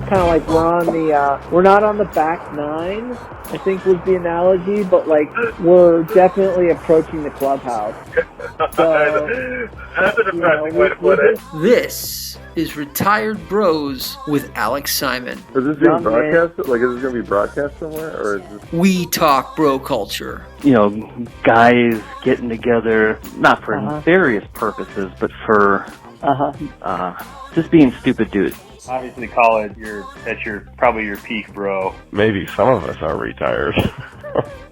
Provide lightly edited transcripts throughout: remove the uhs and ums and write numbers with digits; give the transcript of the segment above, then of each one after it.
kind of like we're not on the back nine, I think was the analogy, but like we're definitely approaching the clubhouse. So, that's a depressing way to put it. This is Retired Bros with Alex Simon. Is this being broadcast? Like, is this going to be broadcast somewhere, or is this? We talk bro culture. You know, guys getting together, not for nefarious purposes, but for just being stupid dudes. Obviously, college, that's probably your peak, bro. Maybe some of us are retired.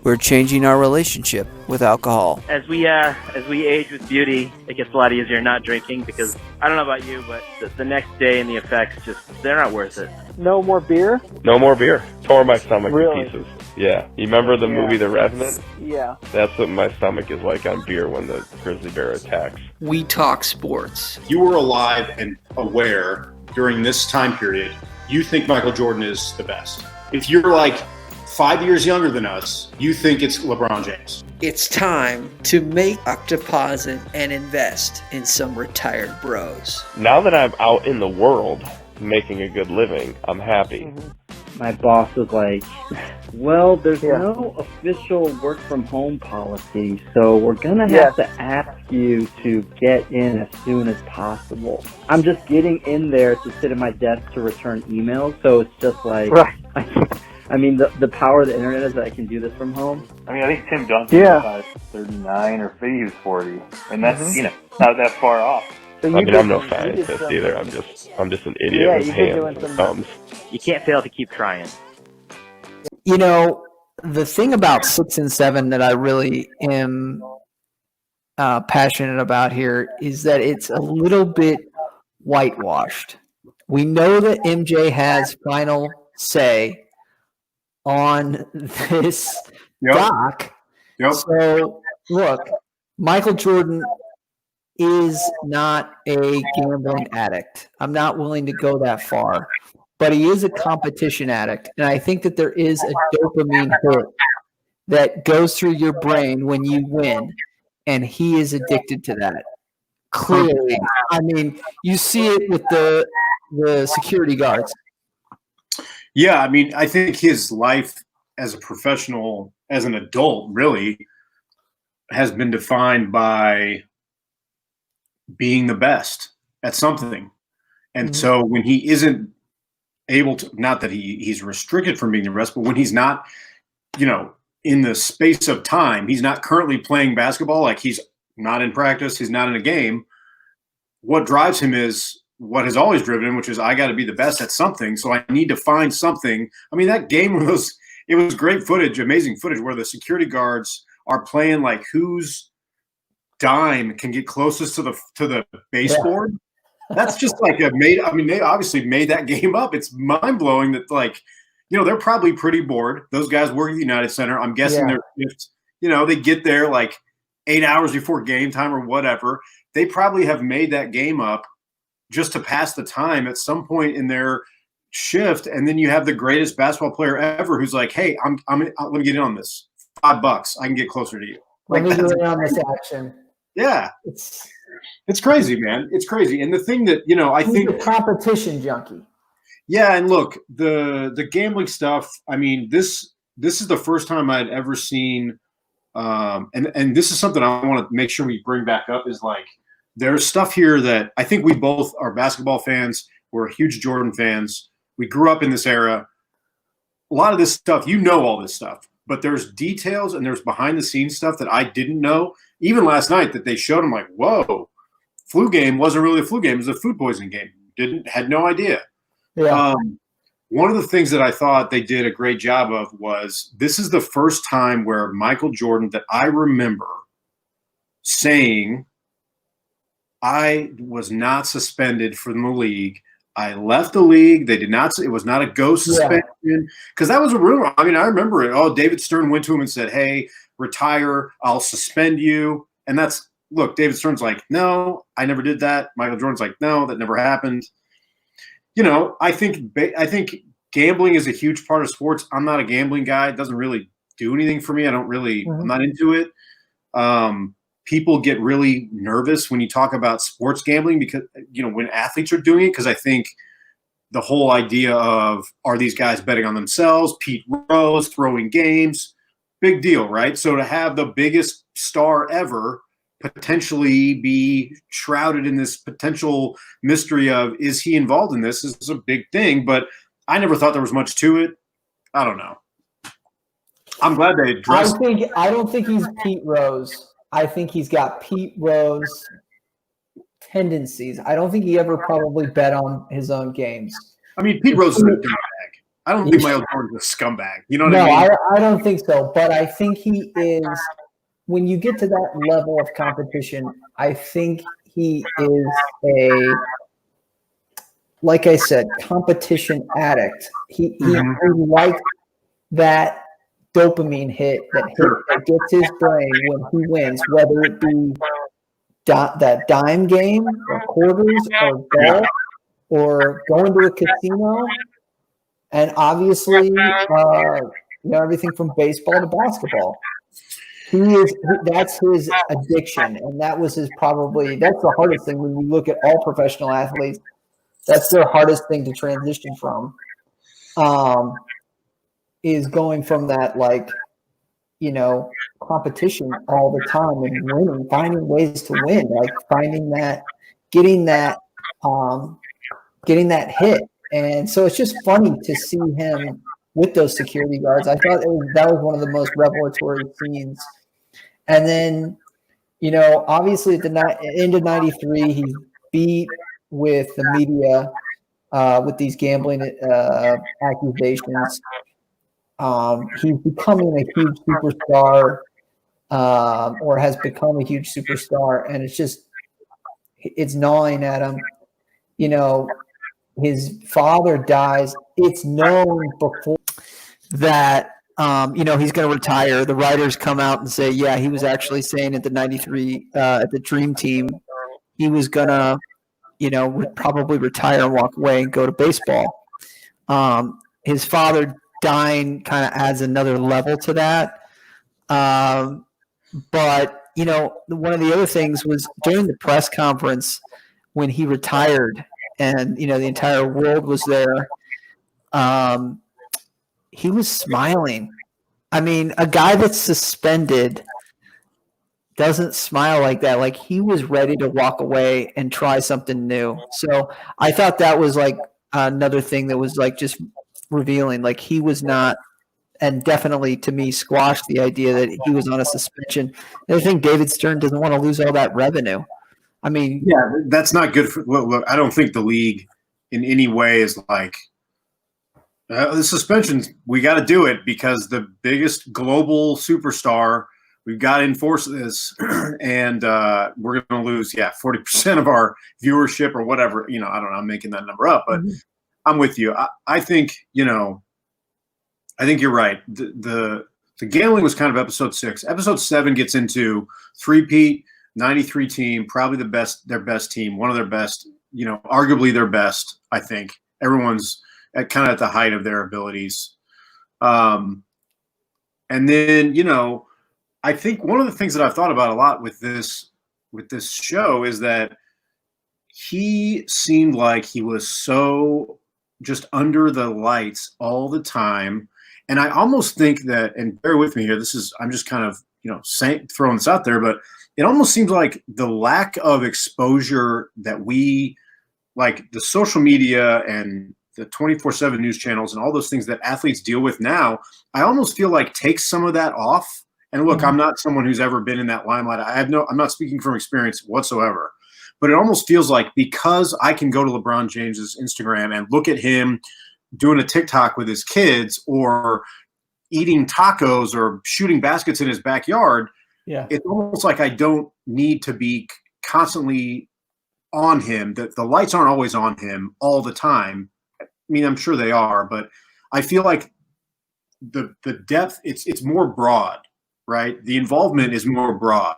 We're changing our relationship with alcohol. As we age with beauty, it gets a lot easier not drinking because I don't know about you, but the next day and the effects they're not worth it. No more beer? No more beer. Tore my stomach Really? to pieces. Yeah. You remember the movie The Revenant? Yeah. That's what my stomach is like on beer when the grizzly bear attacks. We talk sports. You were alive and aware during this time period. You think Michael Jordan is the best. If you're like 5 years younger than us, you think it's LeBron James. It's time to make a deposit and invest in some retired bros. Now that I'm out in the world making a good living, I'm happy. My boss was like, well, there's no official work from home policy, so we're going to have to ask you to get in as soon as possible. I'm just getting in there to sit at my desk to return emails, so it's just like, I mean, the power of the internet is that I can do this from home. I mean, I think Tim Duncan was 39 or maybe he was 40, and that's not that far off. So I mean, I'm no scientist either. I'm just an idiot with hands and thumbs. You can't fail to keep trying. You know, the thing about 6 and 7 that I really am passionate about here is that it's a little bit whitewashed. We know that MJ has final say on this doc. Yep. So, look, Michael Jordan is not a gambling addict. I'm not willing to go that far. But he is a competition addict. And I think that there is a dopamine hit that goes through your brain when you win. And he is addicted to that. Clearly. I mean, you see it with the security guards. Yeah, I mean, I think his life as a professional, as an adult, really has been defined by being the best at something. And so when he isn't able to, not that he's restricted from being the best, but when he's not, in the space of time, he's not currently playing basketball, like he's not in practice, he's not in a game, what drives him is what has always driven him, which is I got to be the best at something. So I need to find something. I mean, that game it was great footage, amazing footage where the security guards are playing like whose dime can get closest to the baseboard. That's just like they obviously made that game up. It's mind blowing that they're probably pretty bored. Those guys work at the United Center. I'm guessing they're just, they get there like 8 hours before game time or whatever. They probably have made that game up just to pass the time at some point in their shift. And then you have the greatest basketball player ever who's like, hey, let me get in on this. $5, I can get closer to you. Let me get in on this action. Yeah. It's crazy, man. It's crazy. And the thing that, I think he's a competition junkie. Yeah. And look, the gambling stuff, I mean, this is the first time I'd ever seen, and this is something I want to make sure we bring back up is like, there's stuff here that I think we both are basketball fans. We're huge Jordan fans. We grew up in this era. A lot of this stuff, all this stuff, but there's details and there's behind the scenes stuff that I didn't know. Even last night that they showed, I'm like, whoa, flu game wasn't really a flu game. It was a food poisoning game. Had no idea. Yeah. One of the things that I thought they did a great job of was this is the first time where Michael Jordan that I remember saying, I was not suspended from the league. I left the league. They did not. It was not a ghost suspension because that was a rumor. I mean, I remember it. Oh, David Stern went to him and said, hey, retire. I'll suspend you. And look, David Stern's like, no, I never did that. Michael Jordan's like, no, that never happened. I think gambling is a huge part of sports. I'm not a gambling guy. It doesn't really do anything for me. I'm not into it. People get really nervous when you talk about sports gambling because, when athletes are doing it, because I think the whole idea of, are these guys betting on themselves? Pete Rose throwing games, big deal, right? So to have the biggest star ever potentially be shrouded in this potential mystery of, is he involved in this, is a big thing. But I never thought there was much to it. I don't know. I'm glad they addressed. I don't think he's Pete Rose. I think he's got Pete Rose tendencies. I don't think he ever probably bet on his own games. I mean, Pete Rose is a scumbag. I don't think Michael Jordan's a scumbag. You know what I mean? No, I don't think so. But I think he is. When you get to that level of competition, I think he is like I said, competition addict. He likes that dopamine hit that gets his brain when he wins, whether it be that dime game or quarters or golf or going to a casino, and obviously everything from baseball to basketball. That's his addiction, and that's the hardest thing when you look at all professional athletes. That's their hardest thing to transition from, is going from that, competition all the time and winning, finding ways to win, like finding that, getting that hit. And so it's just funny to see him with those security guards. I thought that was one of the most revelatory scenes. And then, obviously at the end of '93, he's beat with the media with these gambling accusations. He's becoming a huge superstar, or has become a huge superstar, and it's gnawing at him. His father dies. It's known before that he's going to retire. The writers come out and say, yeah, he was actually saying at the '93 at the Dream Team, he was going to would probably retire and walk away and go to baseball. His father dying kind of adds another level to that. But, one of the other things was during the press conference when he retired and, the entire world was there, he was smiling. I mean, a guy that's suspended doesn't smile like that. Like, he was ready to walk away and try something new. So I thought that was like another thing that was like just revealing. Like, he was not, and definitely to me squashed the idea that he was on a suspension. And I think David Stern doesn't want to lose all that revenue. I mean, yeah, that's not good for. Look, I don't think the league in any way is like the suspensions. We got to do it because the biggest global superstar. We've got to enforce this, and we're going to lose, 40% of our viewership or whatever. I don't know. I'm making that number up, but I'm with you. I think you're right. The gambling was kind of episode 6. Episode 7 gets into three-peat, 93 team, probably their best team, one of their best, arguably their best. I think everyone's kind of at the height of their abilities, and then I think one of the things that I've thought about a lot with this show is that he seemed like he was so just under the lights all the time. And I almost think that, and bear with me here, I'm just kind of, throwing this out there, but it almost seems like the lack of exposure that we, like the social media and the 24/7 news channels and all those things that athletes deal with now, I almost feel like takes some of that off. And look, I'm not someone who's ever been in that limelight. I'm not speaking from experience whatsoever, but it almost feels like because I can go to LeBron James's Instagram and look at him doing a TikTok with his kids or eating tacos or shooting baskets in his backyard, it's almost like I don't need to be constantly on him. The lights aren't always on him all the time. I mean, I'm sure they are, but I feel like the depth, it's more broad. Right? The involvement is more broad.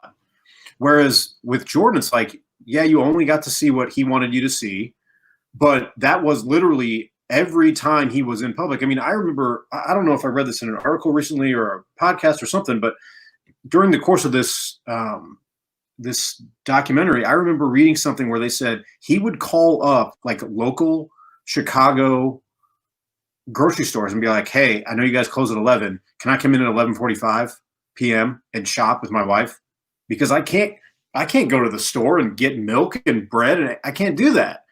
Whereas with Jordan, it's like, you only got to see what he wanted you to see, but that was literally every time he was in public. I mean, I remember, I don't know if I read this in an article recently or a podcast or something, but during the course of this documentary, I remember reading something where they said he would call up like local Chicago grocery stores and be like, hey, I know you guys close at 11. Can I come in at 11:45 p.m. and shop with my wife? Because I can't go to the store and get milk and bread, and I can't do that.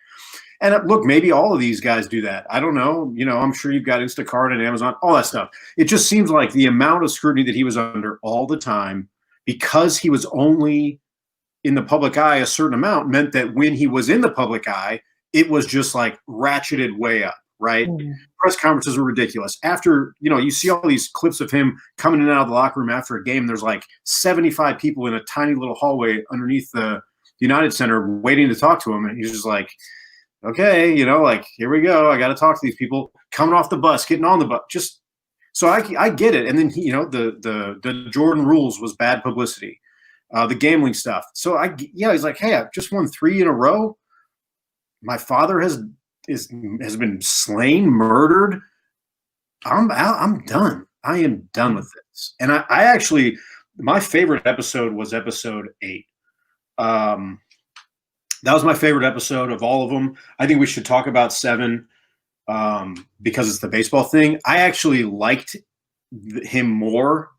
And look, maybe all of these guys do that. I don't know. I'm sure you've got Instacart and Amazon, all that stuff. It just seems like the amount of scrutiny that he was under all the time, because he was only in the public eye a certain amount, meant that when he was in the public eye, it was just like ratcheted way up, right? Mm-hmm. Press conferences were ridiculous. After, you see all these clips of him coming in and out of the locker room after a game. There's like 75 people in a tiny little hallway underneath the United Center waiting to talk to him. And he's just like, okay, here we go. I got to talk to these people coming off the bus, getting on the bus. Just so I get it. And then the Jordan rules was bad publicity, the gambling stuff. So he's like, hey, I've just won 3 in a row. My father has been slain, murdered. I'm done. I am done with this. And I actually, my favorite episode was episode 8. That was my favorite episode of all of them. I think we should talk about 7 because it's the baseball thing. I actually liked him more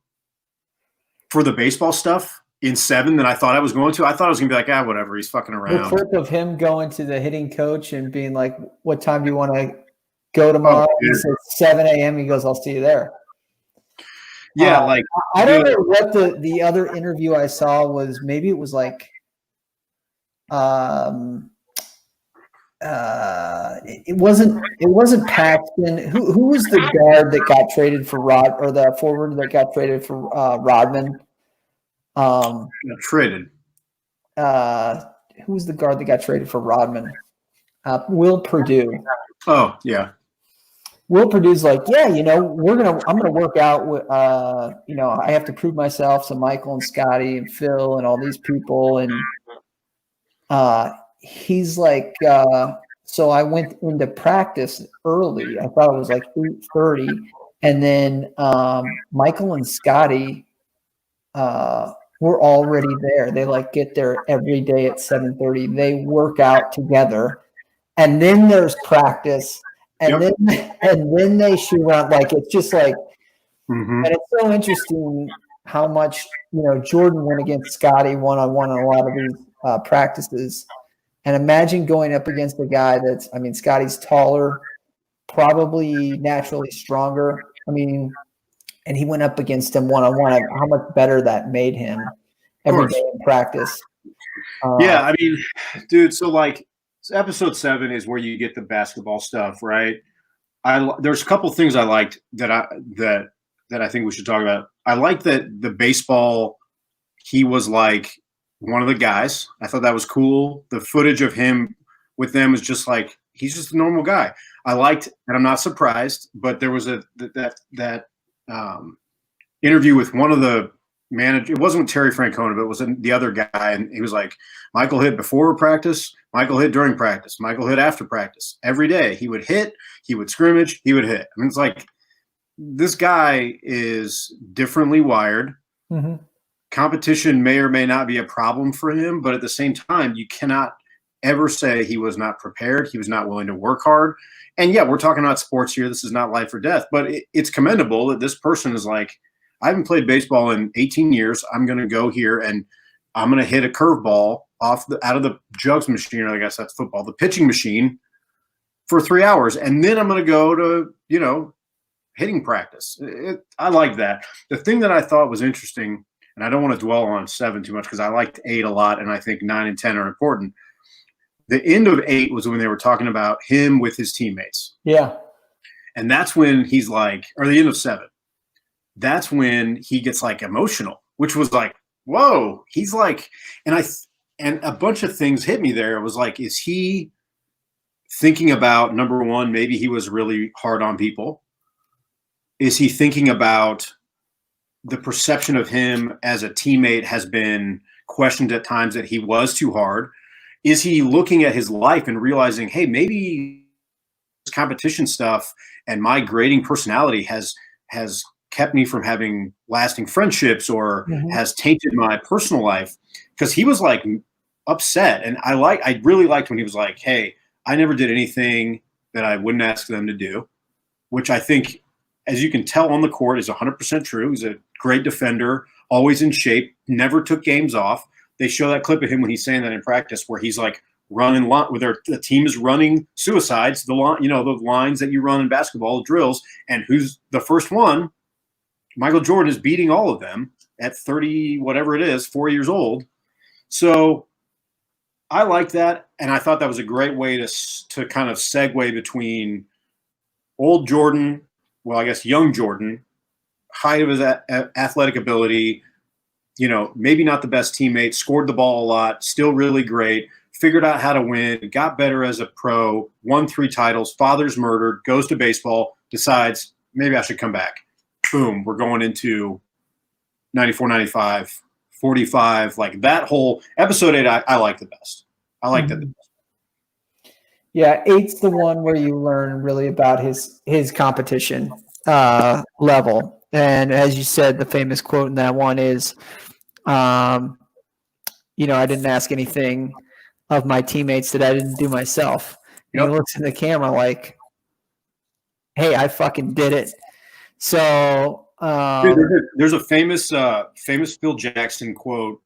for the baseball stuff in 7 than I thought I was going to. I thought I was going to be like, whatever, he's fucking around. The clip of him going to the hitting coach and being like, what time do you want to go tomorrow? He said 7 a.m. He goes, I'll see you there. Yeah, I don't know what the other interview I saw was. Maybe it was like it wasn't Paxton. Who was the guard that got traded for or the forward that got traded for Rodman? Traded. Who was the guard that got traded for Rodman? Will Perdue. Oh yeah. Will Perdue's like, yeah, I'm gonna work out with, I have to prove myself to Michael and Scottie and Phil and all these people, and he's like, so I went into practice early. I thought it was like 8:30, and then Michael and Scottie were already there. They get there every day at 7:30. They work out together, and then there's practice. And then they shoot around. It's just and it's so interesting how much, Jordan went against Scottie one-on-one on a lot of these practices. And imagine going up against a guy Scottie's taller, probably naturally stronger. And he went up against him one-on-one. How much better that made him every day in practice. Dude, so episode 7 is where you get the basketball stuff, right? There's a couple things I liked that I think we should talk about. I like that the baseball, he was like one of the guys. I thought that was cool. The footage of him with them is just he's just a normal guy. I liked, and I'm not surprised, but there was that interview with one of the manager. It wasn't Terry Francona, but it was the other guy, and he was like, Michael hit before practice, Michael hit during practice, Michael hit after practice. Every day he would hit, he would scrimmage, he would hit. It's like, this guy is differently wired. Mm-hmm. Competition may or may not be a problem for him, but at the same time, you cannot ever say he was not prepared, he was not willing to work hard. And yeah, we're talking about sports here. This is not life or death, but it's commendable that this person is like, I haven't played baseball in 18 years. I'm going to go here and I'm going to hit a curveball out of the jugs machine, or I guess that's football, the pitching machine, for 3 hours. And then I'm going to go to, hitting practice. I like that. The thing that I thought was interesting, and I don't want to dwell on 7 too much because I liked 8 a lot, and I think 9 and 10 are important. The end of 8 was when they were talking about him with his teammates. Yeah. And that's when he's like, or the end of 7. That's when he gets emotional, which was whoa, he's and a bunch of things hit me there. It was is he thinking about, number one, maybe he was really hard on people? Is he thinking about the perception of him as a teammate has been questioned at times, that he was too hard? Is he looking at his life and realizing, hey, maybe this competition stuff and my grading personality has kept me from having lasting friendships, or has tainted my personal life? Because he was upset. And I really liked when he was like, hey, I never did anything that I wouldn't ask them to do, which I think, as you can tell on the court, is 100% true. He's a great defender, always in shape, never took games off. They show that clip of him when he's saying that in practice, where he's like running, where the team is running suicides, the lines that you run in basketball, drills, and who's the first one? Michael Jordan is beating all of them at 30, whatever it is, 4 years old. So I like that, and I thought that was a great way to kind of segue between old Jordan, well, I guess young Jordan, height of his athletic ability, maybe not the best teammate, scored the ball a lot, still really great, figured out how to win, got better as a pro, won 3 titles, father's murdered, goes to baseball, decides maybe I should come back. Boom, we're going into 94, 95, 45, like that whole episode 8, I like the best. I like that the best. Yeah, 8's the one where you learn really about his competition level. And as you said, the famous quote in that one is, I didn't ask anything of my teammates that I didn't do myself. Yep. And he looks in the camera like, hey, I fucking did it. So there's a famous Phil Jackson quote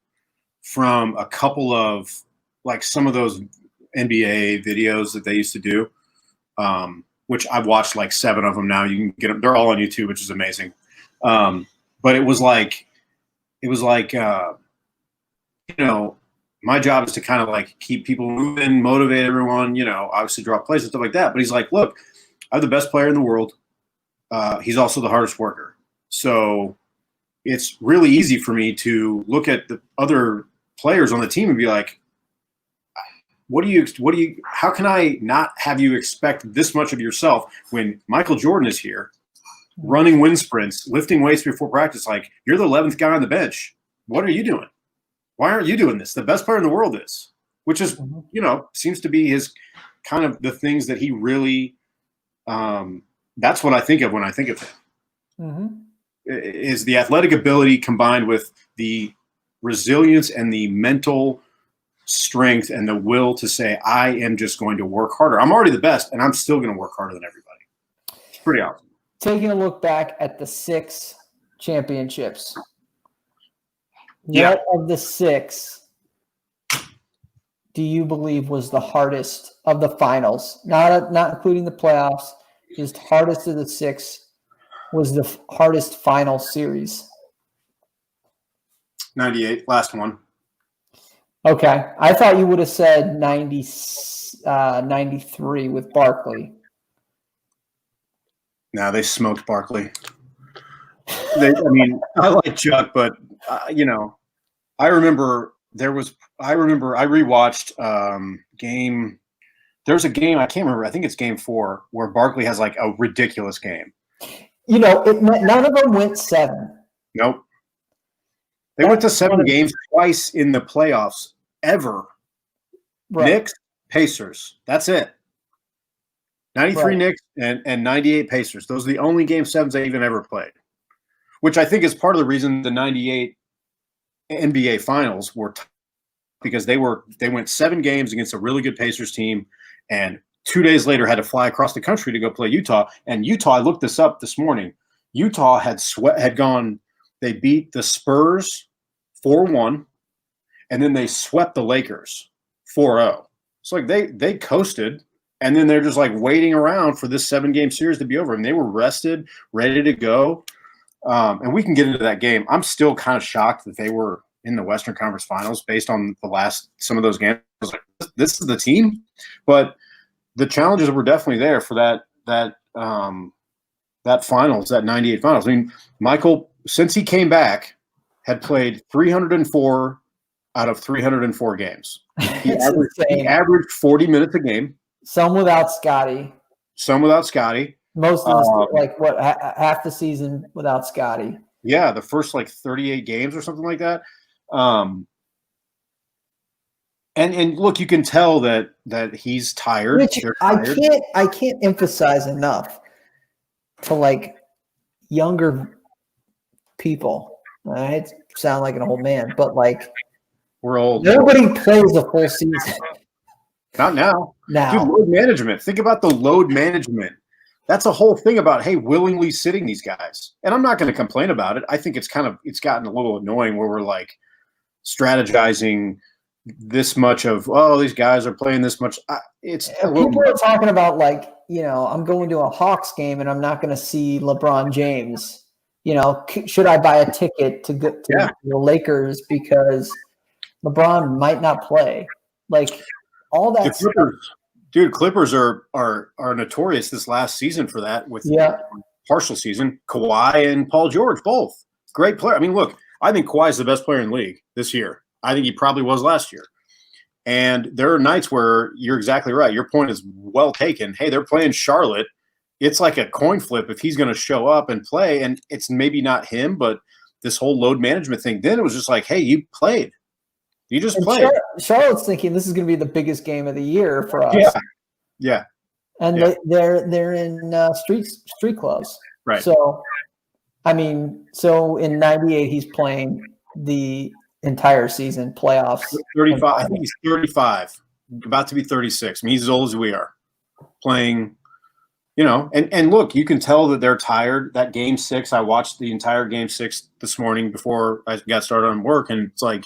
from a couple of some of those NBA videos that they used to do, which I've watched 7 of them now. You can get them; they're all on YouTube, which is amazing. But it was my job is to kind of keep people moving, motivate everyone. Obviously draw plays and stuff like that. But he's like, look, I'm the best player in the world. He's also the hardest worker. So it's really easy for me to look at the other players on the team and be like, how can I not have you expect this much of yourself when Michael Jordan is here running wind sprints, lifting weights before practice? You're the 11th guy on the bench. What are you doing? Why aren't you doing this? The best player in the world is, which is, seems to be his kind of the things that he really, that's what I think of when I think of him. Mm-hmm. Is the athletic ability combined with the resilience and the mental strength and the will to say, I am just going to work harder. I'm already the best, and I'm still going to work harder than everybody. It's pretty awesome. Taking a look back at the 6 championships. Yeah. What of the 6 do you believe was the hardest of the finals? Not including the playoffs, just hardest of the 6 was the hardest final series? 98, last one. Okay. I thought you would have said 93 with Barkley. No, they smoked Barkley. I like Chuck, but I remember I rewatched game. There's a game I can't remember. I think it's game 4 where Barkley has a ridiculous game. None of them went 7. Nope. They went to 7 games twice in the playoffs ever. Right. Knicks, Pacers. That's it. 93 right. Knicks and 98 Pacers. Those are the only game 7s they even ever played, which I think is part of the reason the 98 NBA Finals were because they went 7 games against a really good Pacers team, and 2 days later had to fly across the country to go play Utah. And Utah, I looked this up this morning. Utah had gone. They beat the Spurs 4-1, and then they swept the Lakers 4-0. It's they coasted, and then they're just waiting around for this 7-game series to be over. And they were rested, ready to go. And we can get into that game. I'm still kind of shocked that they were in the Western Conference Finals based on some of those games. I was like, this is the team, but the challenges were definitely there for that finals, that 98 finals. Michael, since he came back, had played 304 out of 304 games. He averaged 40 minutes a game. Some without Scottie. Most of the half the season without Scottie. Yeah, the first 38 games or something like that. And look, you can tell that he's tired. Which I can't emphasize enough to younger people. I hate to sound like an old man, but we're old. Nobody plays a full season. Not now. Now, Dude, load management. Think about the load management. That's a whole thing about, hey, willingly sitting these guys. And I'm not going to complain about it. I think it's gotten a little annoying where we're like strategizing this much of, oh, these guys are playing this much. People are talking about like, I'm going to a Hawks game and I'm not going to see LeBron James. Should I buy a ticket to go to the Lakers because LeBron might not play? Like all that stuff. Dude, Clippers are notorious this last season for that with partial season. Kawhi and Paul George, both great player. I mean, look, I think Kawhi is the best player in the league this year. I think he probably was last year. And there are nights where you're exactly right. Your point is well taken. Hey, they're playing Charlotte. It's like a coin flip if he's going to show up and play. And it's maybe not him, but this whole load management thing. Then it was just like, hey, you played. You just played. Charlotte's thinking this is going to be the biggest game of the year for us. Yeah. And they're in street clothes. Right. So, in '98 he's playing the entire season playoffs. 35. I think he's 35, about to be 36. I mean, he's as old as we are. Playing, and look, you can tell that they're tired. That game 6, I watched the entire game 6 this morning before I got started on work, and it's like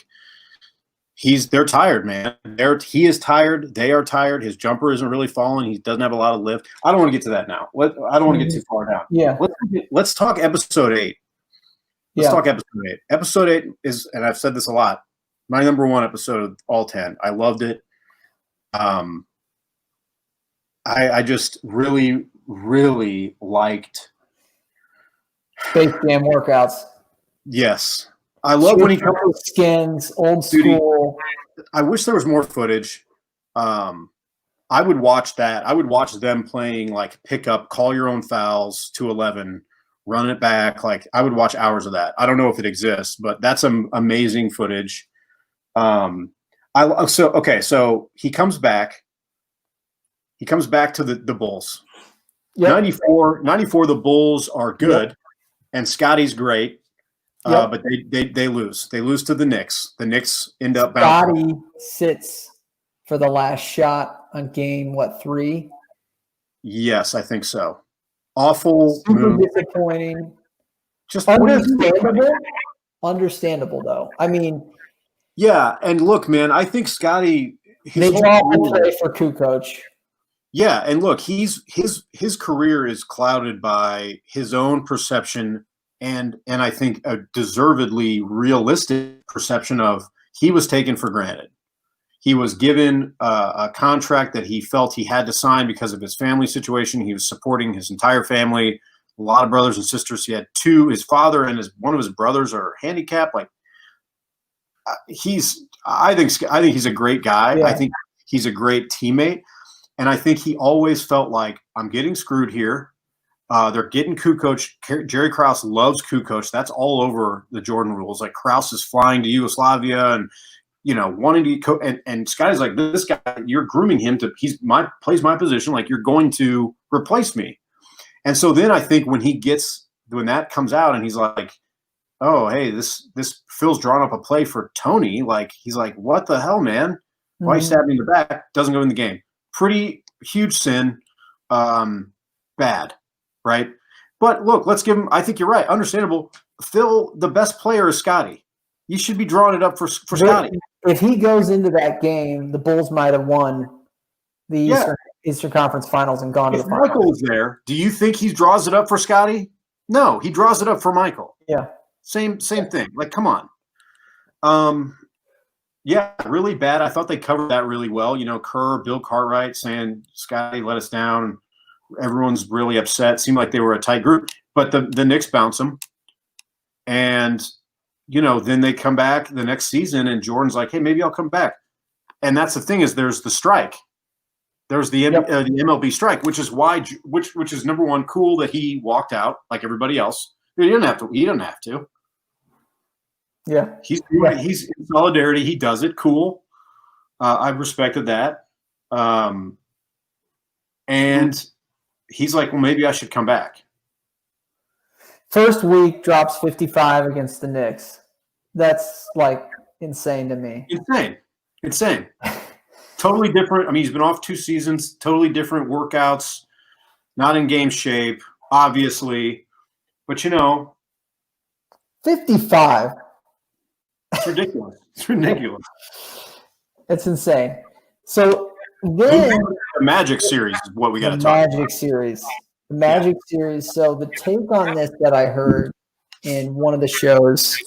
they're tired, man. He is tired. They are tired. His jumper isn't really falling. He doesn't have a lot of lift. I don't want to get to that now. I don't want to get too far down. Yeah. Let's talk episode 8. Let's talk episode 8. Episode 8 is, and I've said this a lot, my number 1 episode of all 10. I loved it. I just really, really liked Space Jam workouts. Yes. I love when he comes with skins, old school. I wish there was more footage. I would watch that. I would watch them playing like pickup, call your own fouls, 2-11, run it back. Like I would watch hours of that. I don't know if it exists, but that's some amazing footage. So he comes back. He comes back to the Bulls. Yep. 94, the Bulls are good, and Scottie's great. But they lose. They lose to the Knicks. The Knicks end up bouncing. Scottie sits for the last shot on game 3? Yes, I think so. Awful. Super disappointing. Just understandable though. I mean, yeah, and look, man, I think Scottie. They draw a play for Kukoc. Yeah, and look, his career is clouded by his own perception. And I think a deservedly realistic perception of he was taken for granted. He was given a contract that he felt he had to sign because of his family situation. He was supporting his entire family, a lot of brothers and sisters. He had 2. His father and one of his brothers are handicapped. Like I think he's a great guy. Yeah. I think he's a great teammate, and I think he always felt like I'm getting screwed here. They're getting Kukoc. Jerry Krause loves Kukoc. That's all over the Jordan rules. Like Krause is flying to Yugoslavia and, wanting to and Scottie's like, this guy, you're grooming him plays my position. Like you're going to replace me. And so then I think when that comes out and he's like, oh, hey, this Phil's drawn up a play for Tony. Like, he's like, what the hell, man? Why are you stabbing in the back? Doesn't go in the game. Pretty huge sin. Bad. Right. But look, let's give him, I think you're right. Understandable. Phil, the best player is Scottie. You should be drawing it up for Scottie. If he goes into that game, the Bulls might have won the Eastern Conference Finals and gone to the finals. Michael is there, do you think he draws it up for Scottie? No, he draws it up for Michael. Yeah. Same thing. Like, come on. Yeah, really bad. I thought they covered that really well. Kerr, Bill Cartwright saying Scottie let us down. Everyone's really upset. Seemed like they were a tight group, but the Knicks bounce them. And, then they come back the next season and Jordan's like, hey, maybe I'll come back. And that's the thing is there's the strike. There's the MLB strike, which is why, which is number one, cool that he walked out like everybody else. He didn't have to. Yeah. He's in solidarity. He does it. Cool. I've respected that. And he's like, well, maybe I should come back. First week drops 55 against the Knicks. That's like insane to me. Insane. Totally different. I mean, he's been off 2 seasons, totally different workouts, not in game shape, obviously. But, 55. It's ridiculous. It's ridiculous. It's insane. So then the Magic series is what we got to the talk Magic about. series. The Magic series. So the take on this that I heard in one of the shows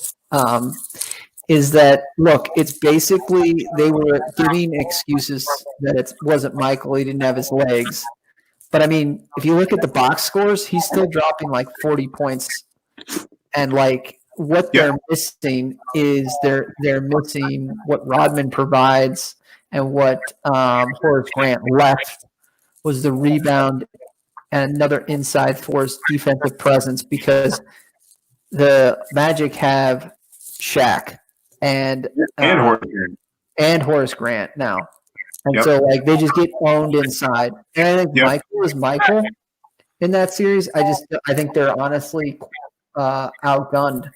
is that, look, it's basically they were giving excuses that it wasn't Michael. He didn't have his legs. But, I mean, if you look at the box scores, he's still dropping like 40 points. And, like, what they're missing is they're missing what Rodman provides, and what Horace Grant left was the rebound and another inside force defensive presence, because the Magic have Shaq and Horace Grant now. And so, like, they just get owned inside. And I think Michael is Michael in that series. I think they're honestly outgunned.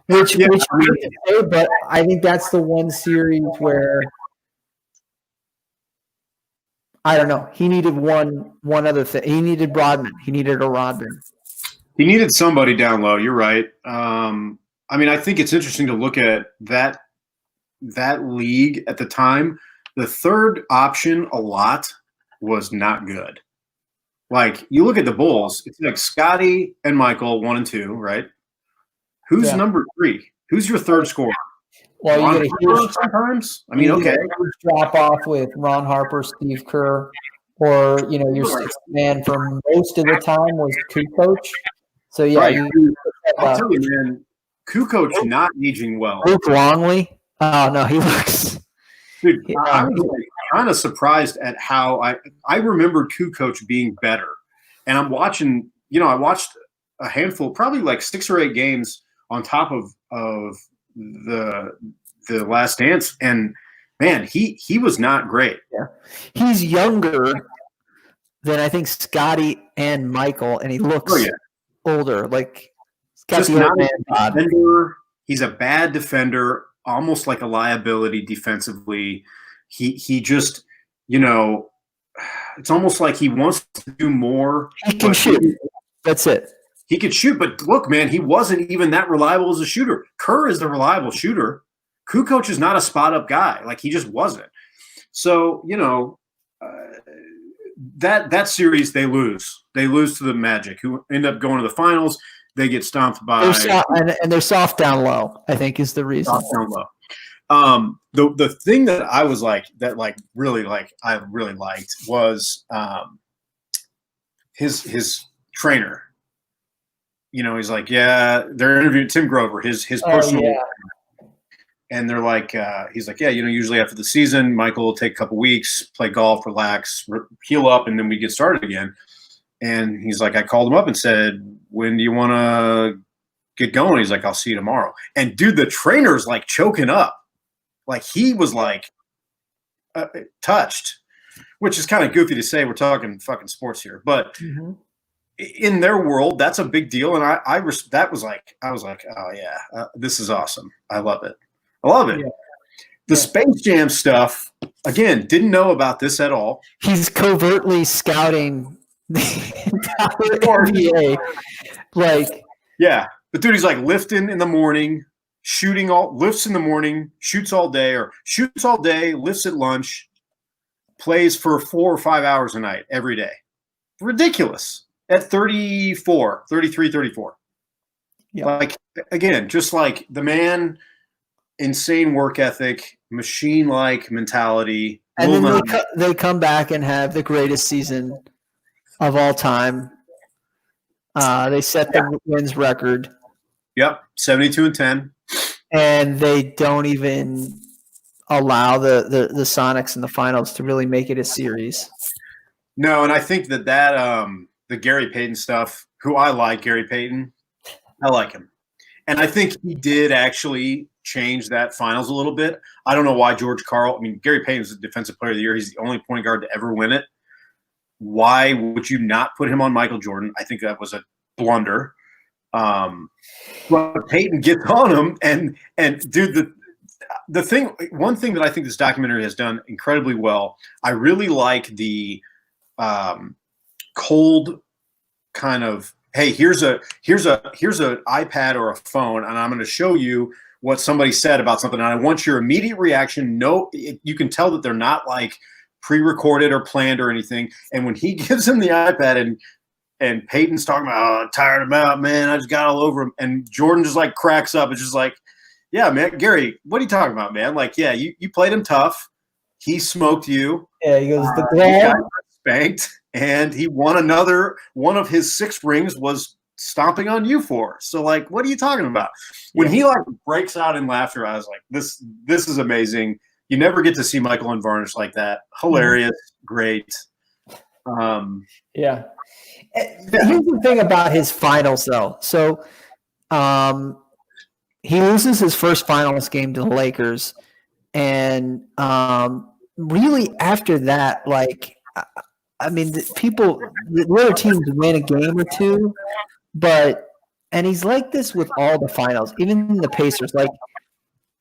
Which but I think that's the one series where I don't know. He needed one other thing. He needed Rodman. He needed a Rodman. He needed somebody down low. You're right. I mean, I think it's interesting to look at that league at the time. The third option a lot was not good. Like, you look at the Bulls, it's like Scottie and Michael, 1 and 2, right? Who's number 3? Who's your third scorer? Well, you get a huge sometimes. I mean, okay, drop off with Ron Harper, Steve Kerr, or your sixth man for most of the time was Kukoc. So I'll tell you, man, Kukoc not aging well. Luke Longley. Oh no, he looks. Dude, I was kind of surprised at how I remembered Kukoc being better, and I'm watching. I watched a handful, probably like 6 or 8 games on top of the Last Dance, and man, he was not great. Yeah, he's younger than I think Scottie and Michael, and he looks older. Like, he's got the old man defender. He's a bad defender, almost like a liability defensively. He just, it's almost like he wants to do more. He can shoot. That's it. He could shoot, but look, man, he wasn't even that reliable as a shooter. Kerr is the reliable shooter. Kukoc is not a spot-up guy. Like, he just wasn't. So, that series, they lose. They lose to the Magic, who end up going to the finals. They get stomped by and they're soft down low, I think, is the reason. Soft down low. The thing that I was I really liked was his trainer. He's like, they're interviewing Tim Grover, his personal, and they're like, he's like, usually after the season, Michael will take a couple weeks, play golf, relax, heal up, and then we get started again. And he's like, I called him up and said, when do you want to get going? He's like, I'll see you tomorrow. And dude, the trainer's like choking up. Like, he was like touched, which is kind of goofy to say. We're talking fucking sports here, but in their world, that's a big deal. And I was like, oh yeah, this is awesome. I love it. Yeah. The Space Jam stuff, again, didn't know about this at all. He's covertly scouting the entire NBA. But dude, he's like lifting in the morning, lifts in the morning, shoots all day, lifts at lunch, plays for 4 or 5 hours a night every day. Ridiculous. At 33, 34. Yeah. Like, again, just like the man, insane work ethic, machine-like mentality. And then they come back and have the greatest season of all time. They set the wins record. Yep, 72-10. And they don't even allow the Sonics in the finals to really make it a series. No, and I think that the Gary Payton stuff, who I like, Gary Payton, I like him. And I think he did actually change that finals a little bit. I don't know why Gary Payton was the defensive player of the year. He's the only point guard to ever win it. Why would you not put him on Michael Jordan? I think that was a blunder. But Payton gets on him, and dude, one thing that I think this documentary has done incredibly well, I really like the cold kind of, hey, here's an iPad or a phone, and I'm going to show you what somebody said about something, and I want your immediate reaction. No, you can tell that they're not like pre-recorded or planned or anything. And when he gives him the iPad and Peyton's talking about, tired him out, man, I just got all over him, and Jordan just like cracks up. It's just like, yeah, man, Gary, what are you talking about, man? Like, yeah, you played him tough. He smoked you. Yeah, he goes, the He glove. got spanked, and he won another one of his 6 rings was stomping on you for. So, like, what are you talking about? When he like breaks out in laughter, I was like, this is amazing. You never get to see Michael unvarnished like that. Hilarious, great. Yeah. Here's the thing about his finals, though. So, he loses his first finals game to the Lakers, and really after that, like, I mean, the other teams win a game or two, and he's like this with all the finals, even the Pacers. Like,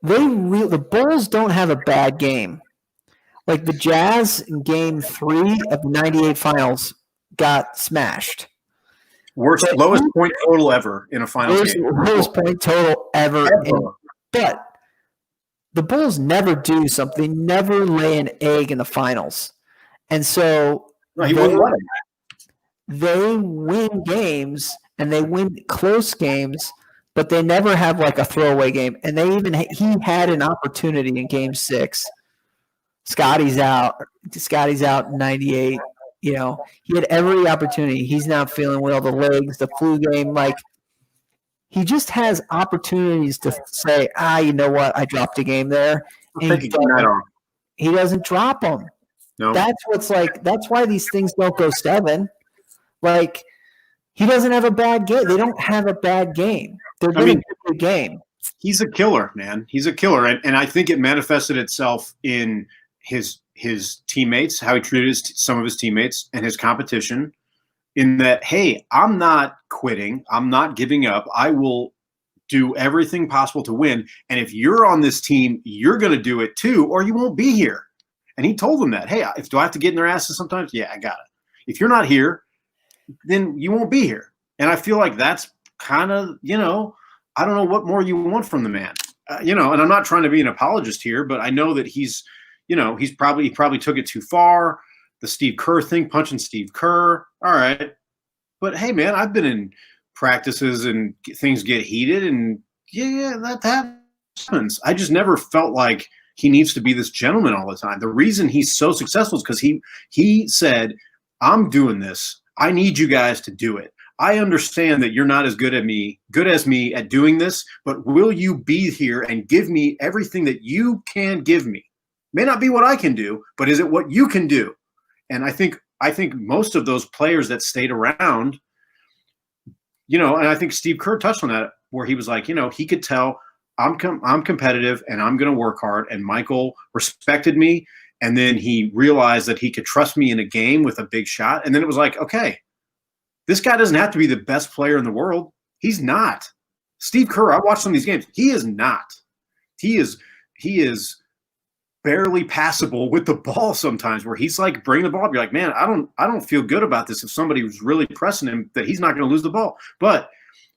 the Bulls don't have a bad game. Like, the Jazz in Game 3 of the '98 Finals got smashed. Lowest point total ever in a finals game. Lowest point total ever. But the Bulls never do something. They never lay an egg in the finals. And so they win games, and they win close games, but they never have like a throwaway game. And he had an opportunity in Game 6. Scottie's out in '98. You know, he had every opportunity. He's not feeling well, the legs, the flu game. Like, he just has opportunities to say, you know what, I dropped a game there. And he doesn't drop them. No. That's why these things don't go 7. Like, he doesn't have a bad game. They don't have a bad game. They're doing a good game. He's a killer, man. He's a killer. And I think it manifested itself in his teammates, how he treated some of his teammates and his competition, in that, hey, I'm not quitting. I'm not giving up. I will do everything possible to win. And if you're on this team, you're going to do it too, or you won't be here. And he told them that, hey, do I have to get in their asses sometimes? Yeah, I got it. If you're not here, then you won't be here. And I feel like that's kind of, I don't know what more you want from the man. And I'm not trying to be an apologist here, but I know that he probably took it too far. The Steve Kerr thing, punching Steve Kerr. All right. But hey, man, I've been in practices and things get heated, and that happens. I just never felt like he needs to be this gentleman all the time. The reason he's so successful is because he said, I'm doing this. I need you guys to do it. I understand that you're not as good as me at doing this, but will you be here and give me everything that you can give me? May not be what I can do, but is it what you can do? And I think most of those players that stayed around, and I think Steve Kerr touched on that, where he was like, he could tell I'm competitive and I'm going to work hard. And Michael respected me. And then he realized that he could trust me in a game with a big shot. And then it was like, okay, this guy doesn't have to be the best player in the world. He's not. Steve Kerr, I watched some of these games. He is not. He is barely passable with the ball sometimes, where he's like, bring the ball up. You're like, man, I don't feel good about this. If somebody was really pressing him, that he's not going to lose the ball. But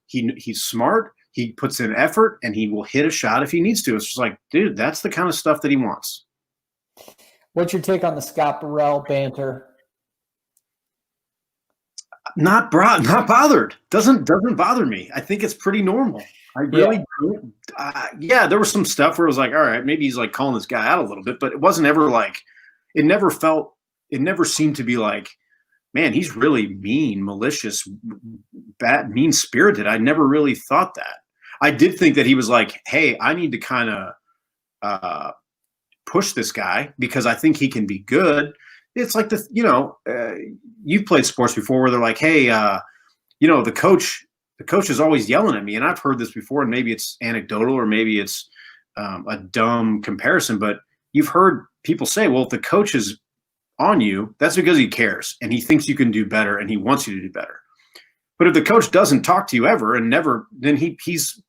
he's smart. He puts in effort, and he will hit a shot if he needs to. It's just like, dude, that's the kind of stuff that he wants. What's your take on the Scott Burrell banter? Not bothered. Doesn't bother me. I think it's pretty normal. I really do. There was some stuff where it was like, all right, maybe he's like calling this guy out a little bit, but it wasn't ever like, it never seemed to be like, man, he's really mean, malicious, bad, mean-spirited. I never really thought that. I did think that he was like, hey, I need to kind of push this guy because I think he can be good. It's like you've played sports before where they're like, hey, the coach is always yelling at me. And I've heard this before, and maybe it's anecdotal or maybe it's a dumb comparison, but you've heard people say, well, if the coach is on you, that's because he cares and he thinks you can do better and he wants you to do better. But if the coach doesn't talk to you ever and never, then he's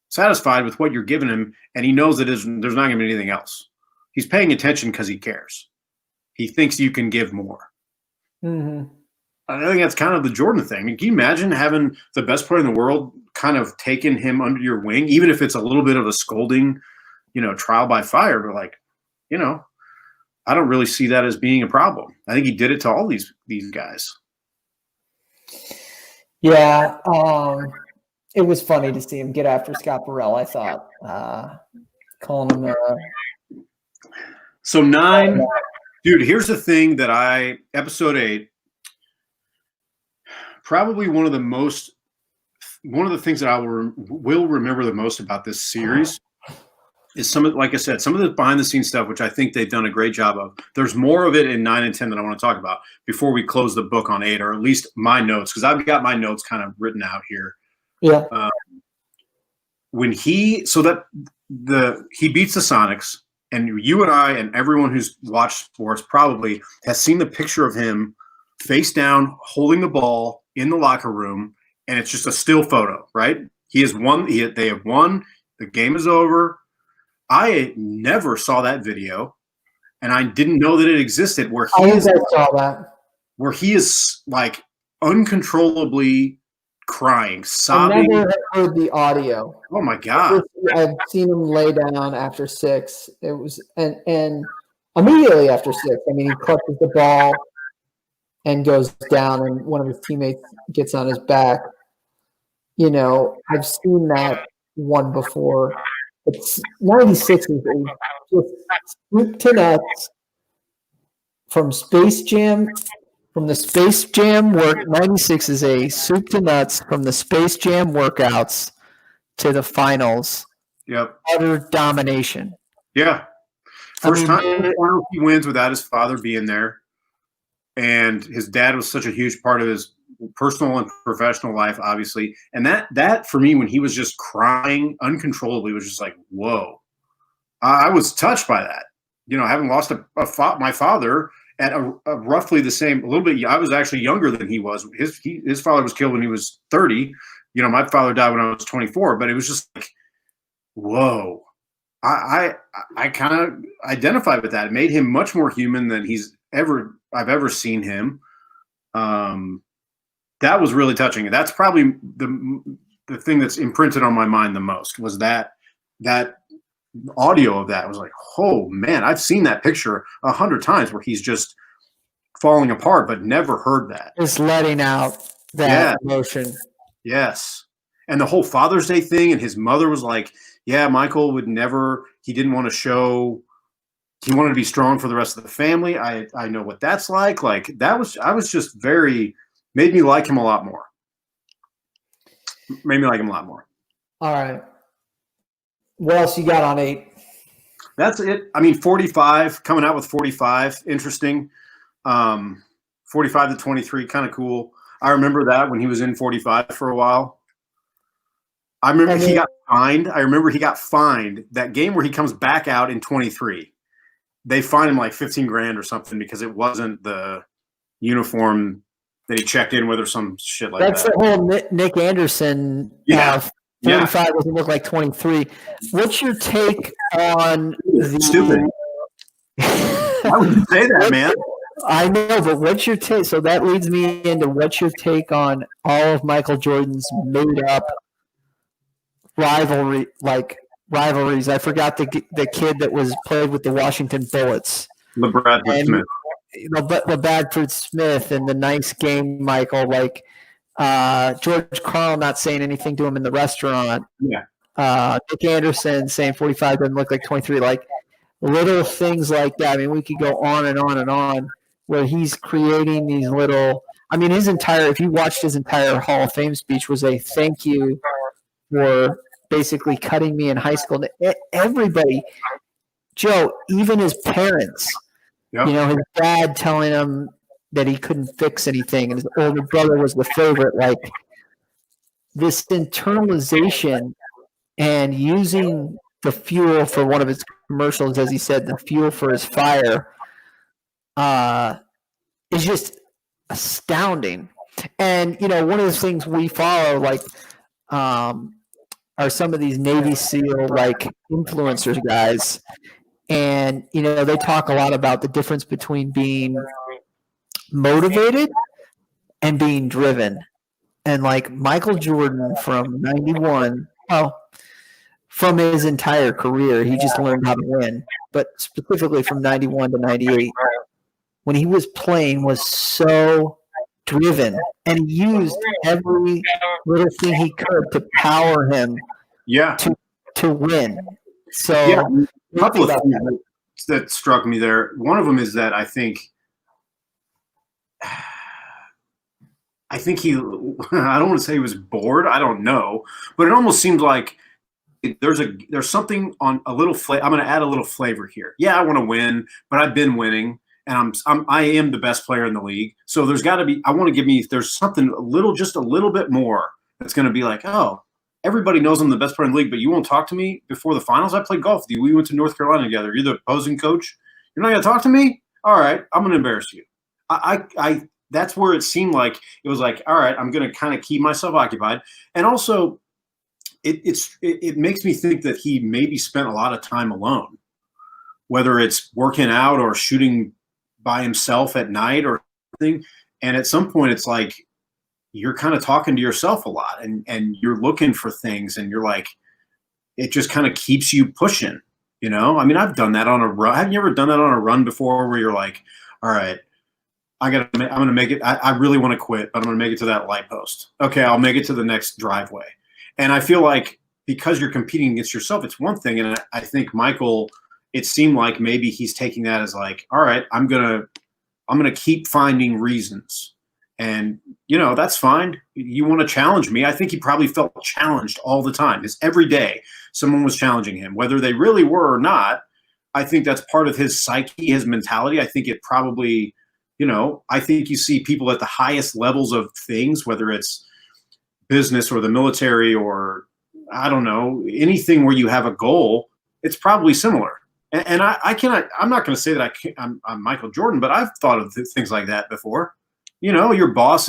satisfied with what you're giving him, and he knows that there's not going to be anything else. He's paying attention because he cares. He thinks you can give more. Mm-hmm. I think that's kind of the Jordan thing. I mean, can you imagine having the best player in the world kind of taking him under your wing, even if it's a little bit of a scolding, trial by fire? But I don't really see that as being a problem. I think he did it to all these guys. Yeah, it was funny to see him get after Scott Burrell. I thought calling him. So 9, dude. Here's the thing that episode 8. Probably one of the things that I will remember the most about this series is like I said, some of the behind the scenes stuff, which I think they've done a great job of. There's more of it in 9 and 10 that I want to talk about before we close the book on 8, or at least my notes, because I've got my notes kind of written out here. Yeah. When he beats the Sonics, and you and I and everyone who's watched sports probably has seen the picture of him face down, holding the ball in the locker room, and it's just a still photo, right? He has won. They have won. The game is over. I never saw that video, and I didn't know that it existed. Where I saw that. Where he is like uncontrollably crying, sobbing. I never heard the audio. Oh my God! I've seen him lay down after 6. It was and immediately after 6. I mean, he clutches the ball and goes down, and one of his teammates gets on his back. I've seen that one before. It's 96 is just soup to nuts from Space Jam. From the Space Jam work, 96 is a soup to nuts from the Space Jam workouts to the finals. Yep. Utter domination. Yeah. First time he wins without his father being there. And his dad was such a huge part of his personal and professional life, obviously. And that for me, when he was just crying uncontrollably, was just like, whoa. I was touched by that. Having lost my father at a roughly the same, a little bit. I was actually younger than he was. His father was killed when he was 30. My father died when I was 24. But it was just like, whoa. I kind of identified with that. It made him much more human than I've ever seen him. That was really touching. That's probably the thing that's imprinted on my mind the most was that audio of that. I was like, oh man, I've seen that picture 100 times where he's just falling apart, but never heard that. Just letting out that emotion. Yes. And the whole Father's Day thing, and his mother was like, yeah, Michael he didn't want to show, he wanted to be strong for the rest of the family. I know what that's like. Like I was just made me like him a lot more. All right. What else you got on 8? That's it. I mean, 45, coming out with 45, interesting. 45 to 23, kind of cool. I remember that when he was in 45 for a while. I remember he got fined. That game where he comes back out in 23. They fined him like $15,000 or something because it wasn't the uniform that he checked in with or some shit like that. That's the whole Nick Anderson. Yeah. 35 doesn't look like 23. What's your take on the stupid? Why would you say that, man? I know, but what's your take? So that leads me into what's your take on all of Michael Jordan's made-up rivalries? I forgot the kid that was played with the Washington Bullets. LeBradford Smith. LeBradford Smith and the nice game, Michael. Like George Karl not saying anything to him in the restaurant. Yeah. Nick Anderson saying 45 doesn't look like 23. Like little things like that. I mean, we could go on and on and on where he's creating these little – I mean, if you watched his entire Hall of Fame speech was a thank you for basically cutting me in high school. Everybody, Joe, even his parents, his dad telling him that he couldn't fix anything and his older brother was the favorite. Like this internalization and using the fuel for one of his commercials, as he said, the fuel for his fire is just astounding. And, one of the things we follow, like are some of these Navy SEAL like influencers guys. And, they talk a lot about the difference between being motivated and being driven. And like Michael Jordan from 91, from his entire career, he just learned how to win. But specifically from 91 to 98, when he was playing, was so driven, and he used every little thing he could to power him to win. So a couple of things that struck me there. One of them is that I think he, I don't want to say he was bored. I don't know, but it almost seemed like there's something on a little flavor. I'm going to add a little flavor here. Yeah, I want to win, but I've been winning, and I am the best player in the league. So there's got to be. I want to give me. There's something just a little bit more that's going to be like, oh, everybody knows I'm the best player in the league, but you won't talk to me before the finals. I played golf with you. We went to North Carolina together. You're the opposing coach. You're not going to talk to me? All right, I'm going to embarrass you. I that's where it seemed like it was like, all right, I'm going to kind of keep myself occupied. And also it makes me think that he maybe spent a lot of time alone, whether it's working out or shooting by himself at night or something. And at some point it's like, you're kind of talking to yourself a lot and you're looking for things and you're like, it just kind of keeps you pushing, I mean, I've done that on a run. Have you ever done that on a run before where you're like, all right, I'm going to make it. I really want to quit, but I'm going to make it to that light post. Okay. I'll make it to the next driveway. And I feel like because you're competing against yourself, it's one thing. And I think Michael, it seemed like maybe he's taking that as like, all right, I'm going to keep finding reasons. And, that's fine. You want to challenge me. I think he probably felt challenged all the time. It's every day someone was challenging him, whether they really were or not. I think that's part of his psyche, his mentality. I think it probably, I think you see people at the highest levels of things, whether it's business or the military or I don't know, anything where you have a goal, it's probably similar. And I'm not going to say that I'm Michael Jordan, but I've thought of things like that before. Your boss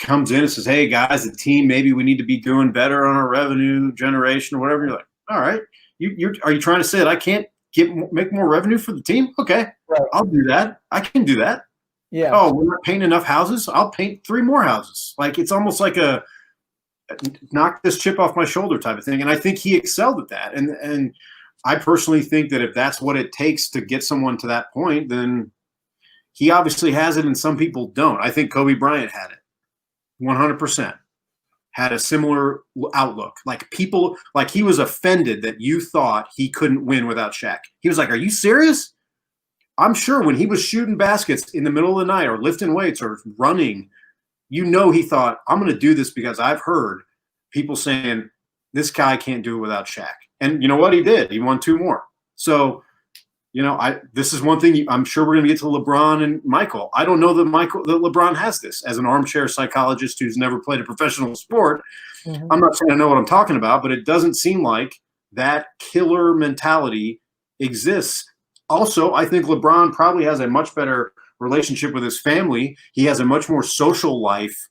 comes in and says, hey guys, the team, maybe we need to be doing better on our revenue generation or whatever. You're like, all right, are you trying to say that I can't make more revenue for the team? Okay, right. I'll do that. I can do that. Yeah. Oh, we're not painting enough houses. I'll paint 3 more houses. Like it's almost like a knock this chip off my shoulder type of thing. And I think he excelled at that. And I personally think that if that's what it takes to get someone to that point, then he obviously has it and some people don't. I think Kobe Bryant had it 100%, had a similar outlook. Like people, like he was offended that you thought he couldn't win without Shaq. He was like, are you serious? I'm sure when he was shooting baskets in the middle of the night or lifting weights or running, he thought, I'm going to do this because I've heard people saying this guy can't do it without Shaq. And you know what? He did. He won 2 more. So, this is one thing I'm sure we're going to get to LeBron and Michael. I don't know that LeBron has this as an armchair psychologist who's never played a professional sport. Mm-hmm. I'm not saying I know what I'm talking about, but it doesn't seem like that killer mentality exists. Also, I think LeBron probably has a much better relationship with his family. He has a much more social life.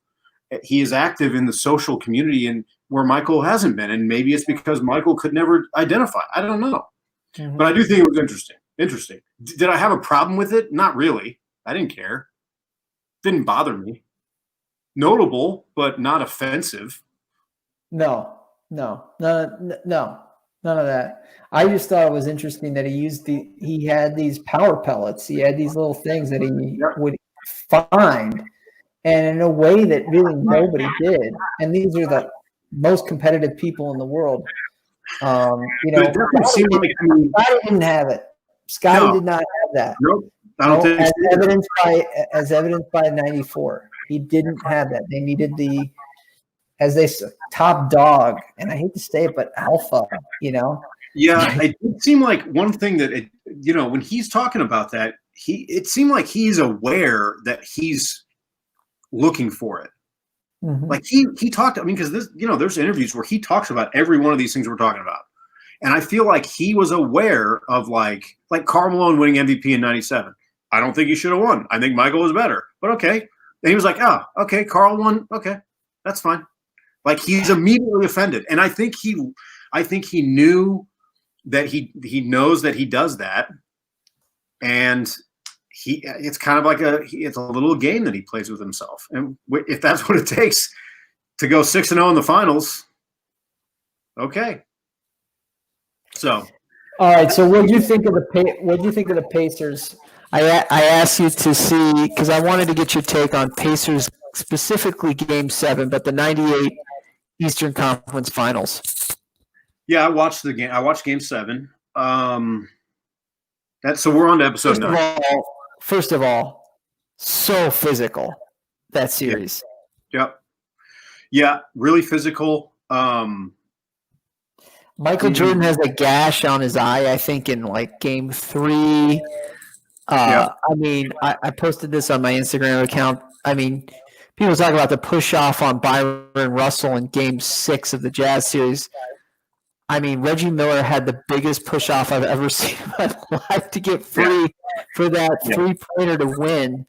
He is active in the social community and where Michael hasn't been. And maybe it's because Michael could never identify. I don't know. Mm-hmm. But I do think it was interesting. Did I have a problem with it? Not really. I didn't care. Didn't bother me. Notable, but not offensive. No, none of that. I just thought it was interesting that he had these power pellets. He had these little things that he would find, and in a way that really nobody did. And these are the most competitive people in the world. Scottie didn't have it. Scottie did not have that. Nope. I don't think as evidenced by 94. He didn't have that. They needed top dog, and I hate to say it, but alpha, Yeah, it did seem like one thing that when he's talking about that, it seemed like he's aware that he's looking for it. Mm-hmm. Like he talked, because there's interviews where he talks about every one of these things we're talking about. And I feel like he was aware of like Karl Malone winning MVP in 97. I don't think he should have won. I think Michael was better. But okay. And he was like, oh, okay, Karl won. Okay, that's fine. Like he's immediately offended, and I think he knew that he knows that he does that, and it's kind of like it's a little game that he plays with himself, and if that's what it takes to go 6-0 in the finals, okay. So, all right. So, what do you think of the Pacers? I asked you to see because I wanted to get your take on Pacers, specifically Game 7, but the '98 Eastern Conference Finals. Yeah, I watched the game. I watched Game 7. So we're on to episode 9. First of all, so physical, that series. Yep. Yeah, really physical. Michael Jordan has a gash on his eye, I think, in like Game 3. I mean, I posted this on my Instagram account. I mean, people talk about the push-off on Byron Russell in Game 6 of the Jazz series. I mean, Reggie Miller had the biggest push-off I've ever seen in my life to get free for that three-pointer to win.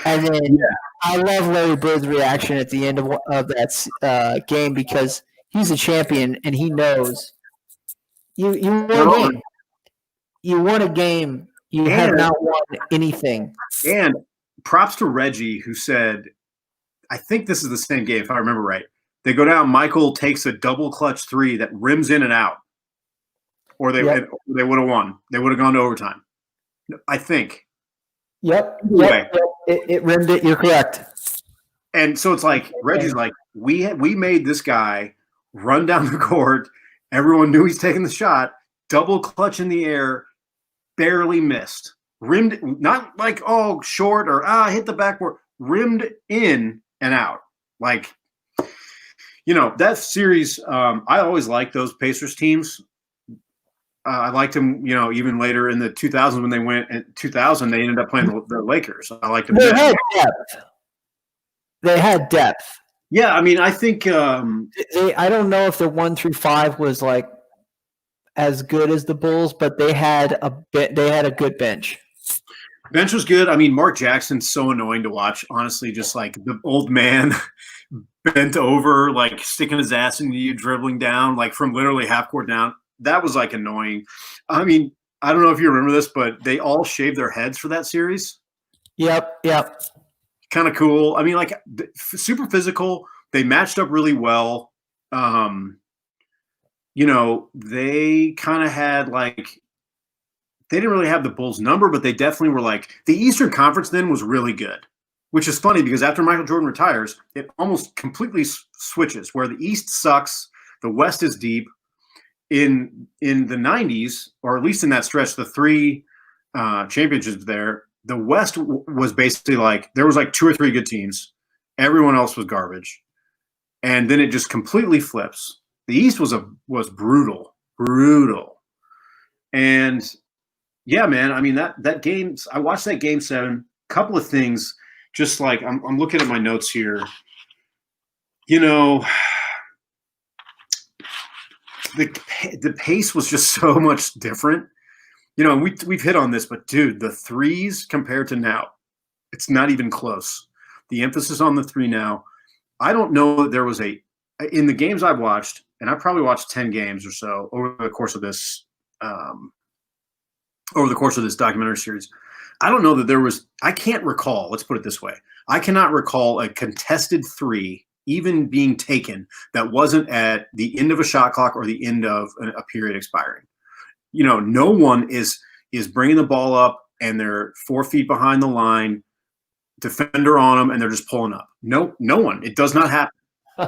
And then I love Larry Bird's reaction at the end of that game because he's a champion and he knows you won a game. You won a game. You have not won anything. And props to Reggie, who said, I think this is the same game, if I remember right. They go down, Michael takes a double clutch 3 that rims in and out. Or they would have won. They would have gone to overtime. I think. Yep. It rimmed it. You're correct. And so it's like, Reggie's like, we made this guy run down the court. Everyone knew he's taking the shot. Double clutch in the air. Barely missed. Rimmed, not like, short or hit the backboard. Rimmed in and out. Like, that series, I always liked those Pacers teams. I liked them, even later in the 2000s when they went in 2000, they ended up playing the Lakers. I liked them. They had depth. Yeah, I mean, I think I don't know if the 1 through 5 was like as good as the Bulls, but they had a good bench. Bench was good. I mean, Mark Jackson's so annoying to watch, honestly, just like the old man bent over, like sticking his ass into you, dribbling down, like from literally half court down. That was like annoying. I mean, I don't know if you remember this, but they all shaved their heads for that series. Yep. Kind of cool. I mean, like super physical. They matched up really well. They kind of had like, they didn't really have the Bulls number, but they definitely were like, the Eastern Conference then was really good, which is funny because after Michael Jordan retires, it almost completely switches where the East sucks. The West is deep. In the 90s, or at least in that stretch, the 3 championships there, the West was basically like, there was like 2 or 3 good teams. Everyone else was garbage. And then it just completely flips. The East was brutal. And yeah, man, I mean, that game, I watched that Game 7, couple of things, just like, I'm looking at my notes here. The pace was just so much different. We've hit on this, but dude, the threes compared to now, it's not even close. The emphasis on the 3 now. I don't know that there was in the games I've watched, and I probably watched 10 games or so over the course of this documentary series. I don't know that there was, I can't recall, let's put it this way. I cannot recall a contested 3 even being taken that wasn't at the end of a shot clock or the end of a period expiring. No one is bringing the ball up and they're 4 feet behind the line, defender on them, and they're just pulling up. No one. It does not happen.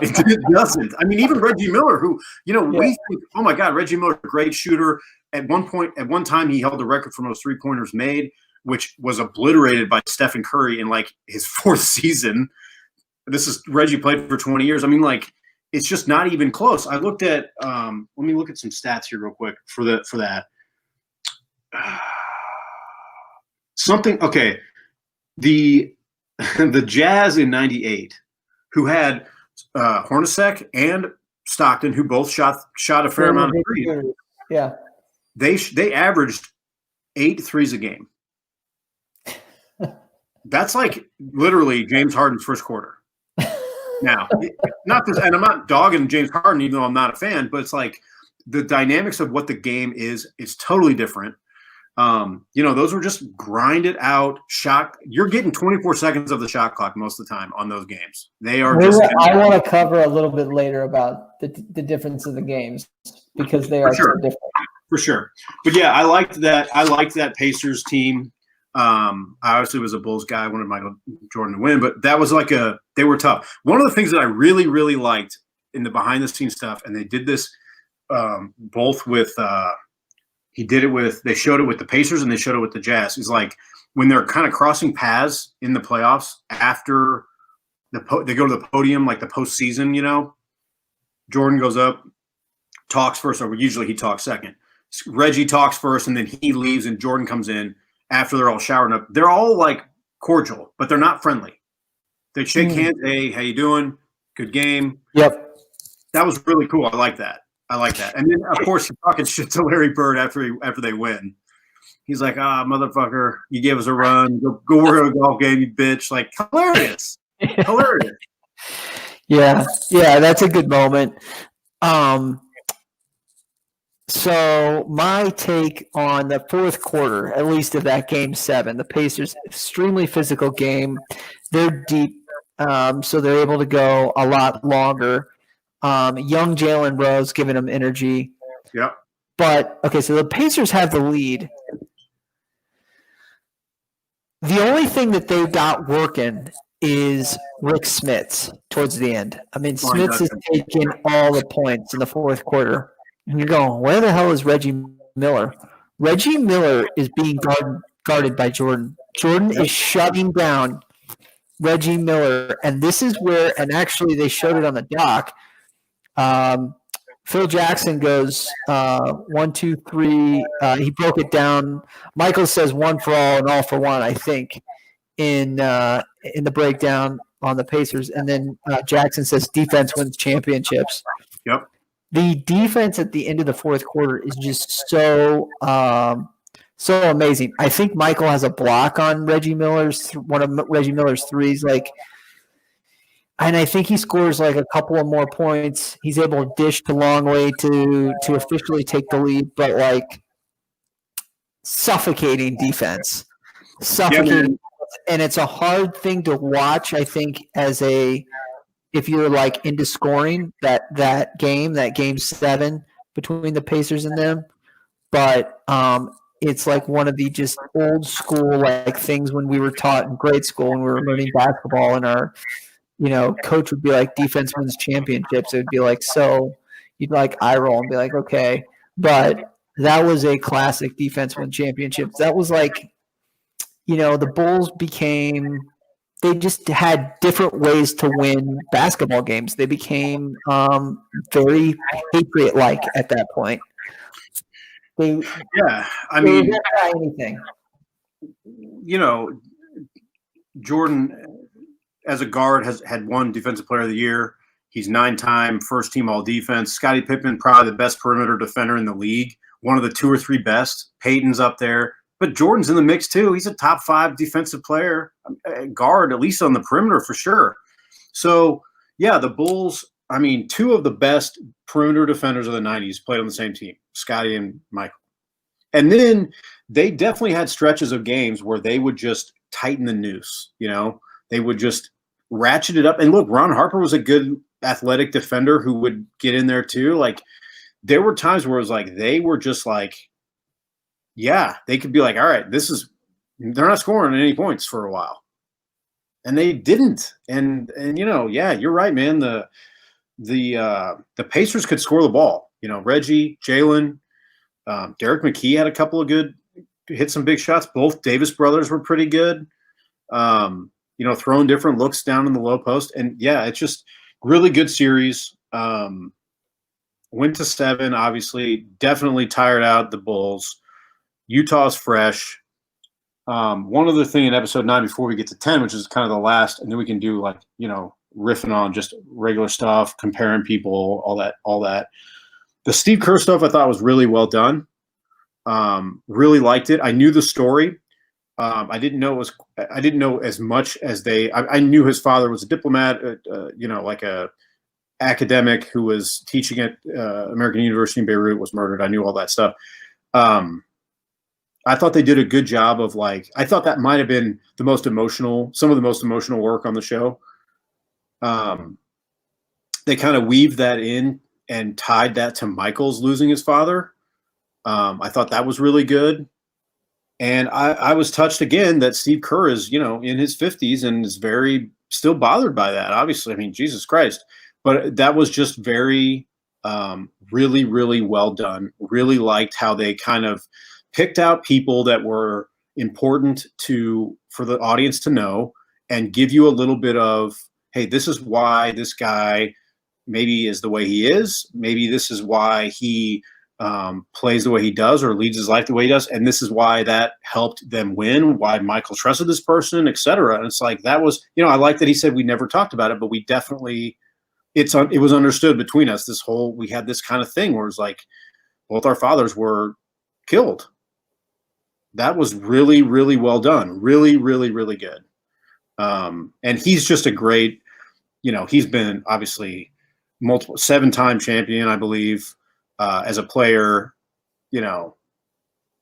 It doesn't. I mean, even Reggie Miller, who, we think, oh my God, Reggie Miller, great shooter. At one time, he held the record for most 3-pointers made, which was obliterated by Stephen Curry in like his 4th season. Reggie played for 20 years. I mean, like, it's just not even close. I looked at let me look at some stats here real quick for that. Okay. The Jazz in 98, who had Hornacek and Stockton, who both shot a fair amount of threes. Yeah. They averaged 8 threes a game. That's like literally James Harden's first quarter. Now, not this, and I'm not dogging James Harden, even though I'm not a fan, but it's like the dynamics of what the game is totally different. Those were just grinded out shot. You're getting 24 seconds of the shot clock most of the time on those games. They are just. I want to cover a little bit later about the difference of the games because they are so different. For sure. But yeah, I liked that Pacers team. I obviously was a Bulls guy. I wanted Michael Jordan to win, but that was they were tough. One of the things that I really, really liked in the behind the scenes stuff, and they did this both with they showed it with the Pacers and they showed it with the Jazz. Is like when they're kind of crossing paths in the playoffs after they go to the podium, like the postseason, Jordan goes up, talks first, or usually he talks second. Reggie talks first, and then he leaves, and Jordan comes in after they're all showering up. They're all like cordial, but they're not friendly. They shake hands. Hey, how you doing? Good game. Yep. That was really cool. I like that. And then, of course, he's talking shit to Larry Bird after they win. He's like, motherfucker, you gave us a run. Go work a golf game, you bitch. Like, hilarious. Hilarious. Yeah, that's a good moment. So my take on the fourth quarter, at least of that game 7, the Pacers, extremely physical game. They're deep, so they're able to go a lot longer. Young Jalen Rose giving them energy. Yep. But, okay, so the Pacers have the lead. The only thing that they got working is Rick Smits towards the end. I mean, Smits is taking all the points in the fourth quarter. And you're going, where the hell is Reggie Miller? Reggie Miller is being guarded by Jordan. Jordan is shutting down Reggie Miller. And this is where, and actually they showed it on the doc, Phil Jackson goes 1, 2, 3. He broke it down. Michael says 1 for all and all for one, I think, in the breakdown on the Pacers. And then Jackson says defense wins championships. Yep. The defense at the end of the fourth quarter is just so amazing. I think Michael has a block on one of Reggie Miller's threes, and I think he scores like a couple of more points. He's able to dish to Longley to officially take the lead, but like suffocating defense, and it's a hard thing to watch. I think if you're like into scoring that game 7 between the Pacers and them, but it's like one of the just old school like things when we were taught in grade school when we were learning basketball, and our coach would be like defense wins championships. It would be like, so you'd like eye roll and be like, okay, but that was a classic defense win championships. That was like, the Bulls they just had different ways to win basketball games. They became very Patriot-like at that point. They didn't try anything. Jordan, as a guard, had won Defensive Player of the Year. He's 9-time first-team All-Defense. Scottie Pippen, probably the best perimeter defender in the league, one of the 2 or 3 best. Peyton's up there. But Jordan's in the mix too. He's a top 5 defensive player, guard, at least on the perimeter for sure. So, yeah, the Bulls, 2 of the best perimeter defenders of the 90s played on the same team, Scottie and Michael. And then they definitely had stretches of games where they would just tighten the noose, They would just ratchet it up. And look, Ron Harper was a good athletic defender who would get in there too. Like, there were times where it was like they were just like, yeah, they could be like, all right, they're not scoring any points for a while. And they didn't. And yeah, you're right, man. The Pacers could score the ball. Reggie, Jalen, Derek McKee had a couple of hit some big shots. Both Davis brothers were pretty good. Throwing different looks down in the low post. And yeah, it's just really good series. Went to 7, obviously, definitely tired out the Bulls. Utah's fresh. One other thing in episode 9 before we get to 10, which is kind of the last, and then we can do riffing on just regular stuff, comparing people, all that. The Steve Kerr stuff I thought was really well done. Really liked it. I knew the story. I didn't know as much as I knew his father was a diplomat, like a academic who was teaching at American University in Beirut, was murdered. I knew all that stuff. I thought they did a good job of I thought that might have been some of the most emotional work on the show. They kind of weaved that in and tied that to Michael's losing his father. I thought that was really good. And I was touched again that Steve Kerr is, in his 50s and is very still bothered by that. Obviously, I mean, Jesus Christ. But that was just very, really, really well done. Really liked how they kind of picked out people that were important for the audience to know and give you a little bit of, hey, this is why this guy maybe is the way he is. Maybe this is why he plays the way he does or leads his life the way he does. And this is why that helped them win, why Michael trusted this person, et cetera. And it's like, that was, I like that he said we never talked about it, but we definitely, it was understood between us. We had this kind of thing where it's like both our fathers were killed. That was really, really well done. Really, really, really good. And he's just a great, he's been obviously 7-time champion, I believe. As a player,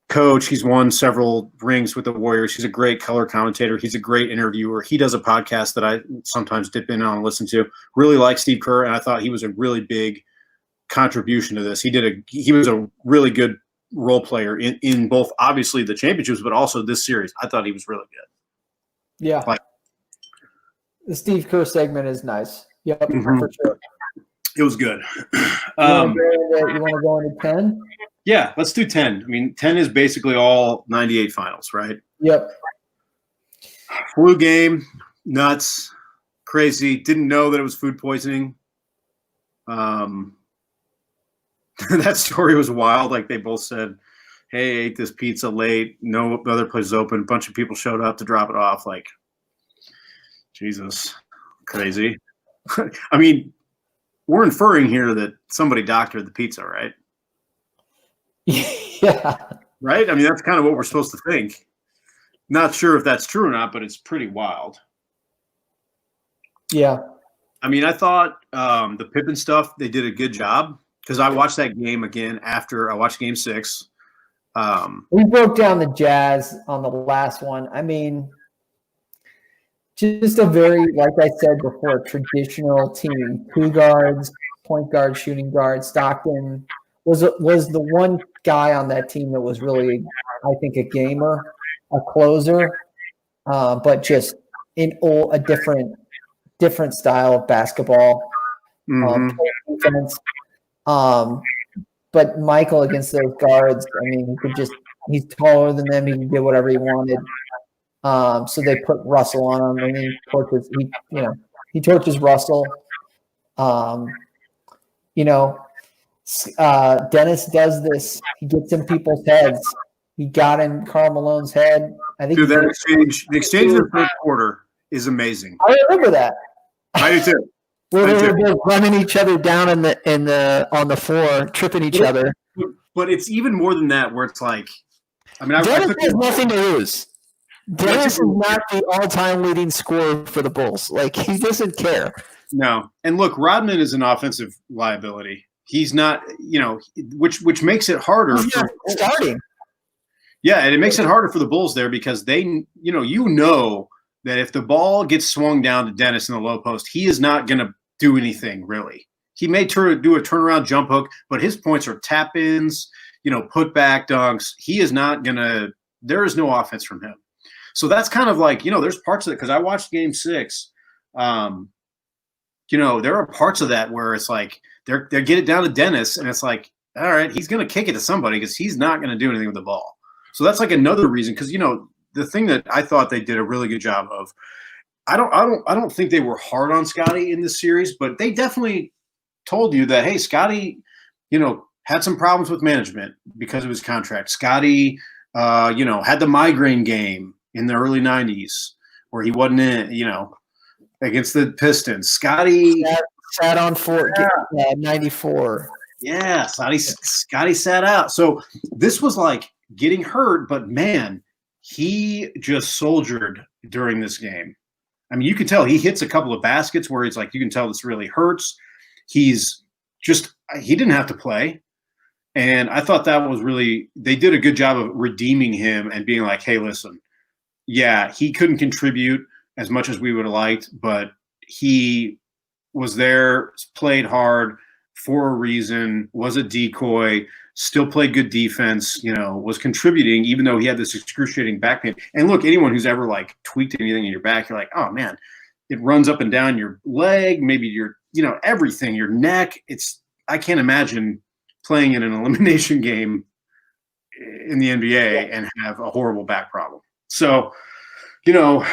coach, he's won several rings with the Warriors. He's a great color commentator. He's a great interviewer. He does a podcast that I sometimes dip in on and listen to. Really like Steve Kerr, and I thought he was a really big contribution to this. He was a really good role player in both obviously the championships, but also this series. I thought he was really good. Yeah. The Steve Kerr segment is nice. Yep, for sure. It was good. You want to go into 10? Yeah, let's do 10. I mean, 10 is basically all 98 finals, right? Yep. Flu game, nuts, crazy. Didn't know that it was food poisoning. That story was wild. Like they both said, hey, I ate this pizza late. No other place is open. A bunch of people showed up to drop it off. Like, Jesus, crazy. I mean, we're inferring here that somebody doctored the pizza, right? Yeah. Right? I mean, that's kind of what we're supposed to think. Not sure if that's true or not, but it's pretty wild. Yeah. I mean, I thought the Pippen stuff, they did a good job because I watched that game again after I watched Game 6. We broke down the Jazz on the last one. I mean, just a very, like I said before, traditional team. 2 guards, point guard, shooting guard. Stockton was the one guy on that team that was really, I think, a gamer, a closer, but just in a different style of basketball. Defense. But Michael against those guards, I mean, he's taller than them. He can do whatever he wanted. So they put Russell on him, and he torches Russell. Dennis does this. He gets in people's heads. He got in Karl Malone's head. I think. Dude, the exchange in the first quarter is amazing. I remember that. I do too. Where they were running each other down on the floor, tripping each other. But it's even more than that, where it's like, I mean, Dennis has nothing to lose. Dennis is not the all-time leading scorer for the Bulls. Like, he doesn't care. No. And look, Rodman is an offensive liability. He's not, which makes it harder. He's not starting. Yeah, and it makes it harder for the Bulls there because they, that if the ball gets swung down to Dennis in the low post, he is not going to do anything, really. He may do a turnaround jump hook, but his points are tap-ins, put back dunks. He is not going to – there is no offense from him. So that's kind of like, there's parts of it because I watched Game 6. There are parts of that where it's like they get it down to Dennis, and it's like, all right, he's going to kick it to somebody because he's not going to do anything with the ball. So that's like another reason because, the thing that I thought they did a really good job of, I don't think they were hard on Scottie in this series, but they definitely told you that, hey, Scottie, had some problems with management because of his contract. Scottie, had the migraine game in the early 90s where he wasn't in, against the Pistons. Scottie sat on 94. Yeah, Scottie sat out. So this was like getting hurt, but man, he just soldiered during this game. I mean, you can tell he hits a couple of baskets where he's like, you can tell this really hurts. He didn't have to play. And I thought that was really, they did a good job of redeeming him and being like, hey, listen, yeah, he couldn't contribute as much as we would have liked, but he was there, played hard for a reason, was a decoy, still played good defense, was contributing, even though he had this excruciating back pain. And look, anyone who's ever like tweaked anything in your back, you're like, oh man, it runs up and down your leg, maybe your, everything, your neck. I can't imagine playing in an elimination game in the NBA and have a horrible back problem. So, I'm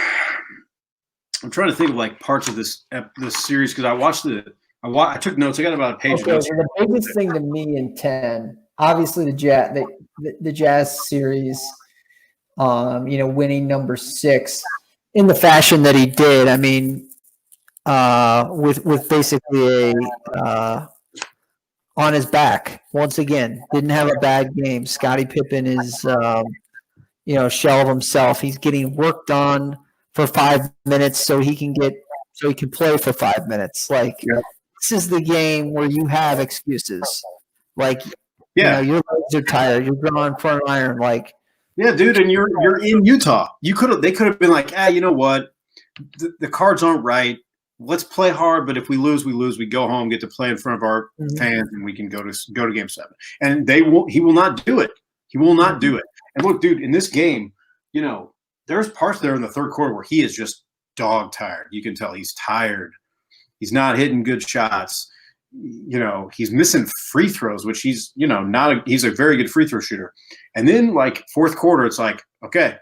trying to think of like parts of this series because I took notes. I got about a page of notes. So the biggest thing to me in 10, obviously the Jazz series, winning number 6 in the fashion that he did. I mean, with basically a on his back once again. Didn't have a bad game. Scottie Pippen is shell of himself. He's getting worked on for 5 minutes so he can play for 5 minutes. Like this is the game where you have excuses. Like your legs are tired. You're drawing front iron. Like dude, and you're in Utah. They could have been like, you know what, the cards aren't right. Let's play hard, but if we lose, we lose. We go home, get to play in front of our fans, and we can go to Game 7. And he will not do it. He will not do it. And look, dude, in this game, there's parts there in the third quarter where he is just dog tired. You can tell he's tired. He's not hitting good shots. He's missing free throws, which he's a very good free throw shooter. And then like fourth quarter, it's like, okay,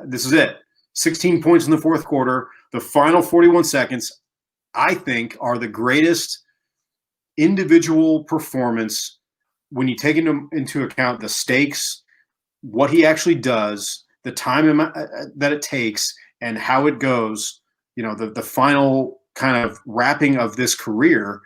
this is it. 16 points in the fourth quarter. The final 41 seconds, I think, are the greatest individual performance when you take into account the stakes, what he actually does, the time that it takes, and how it goes. The final kind of wrapping of this career.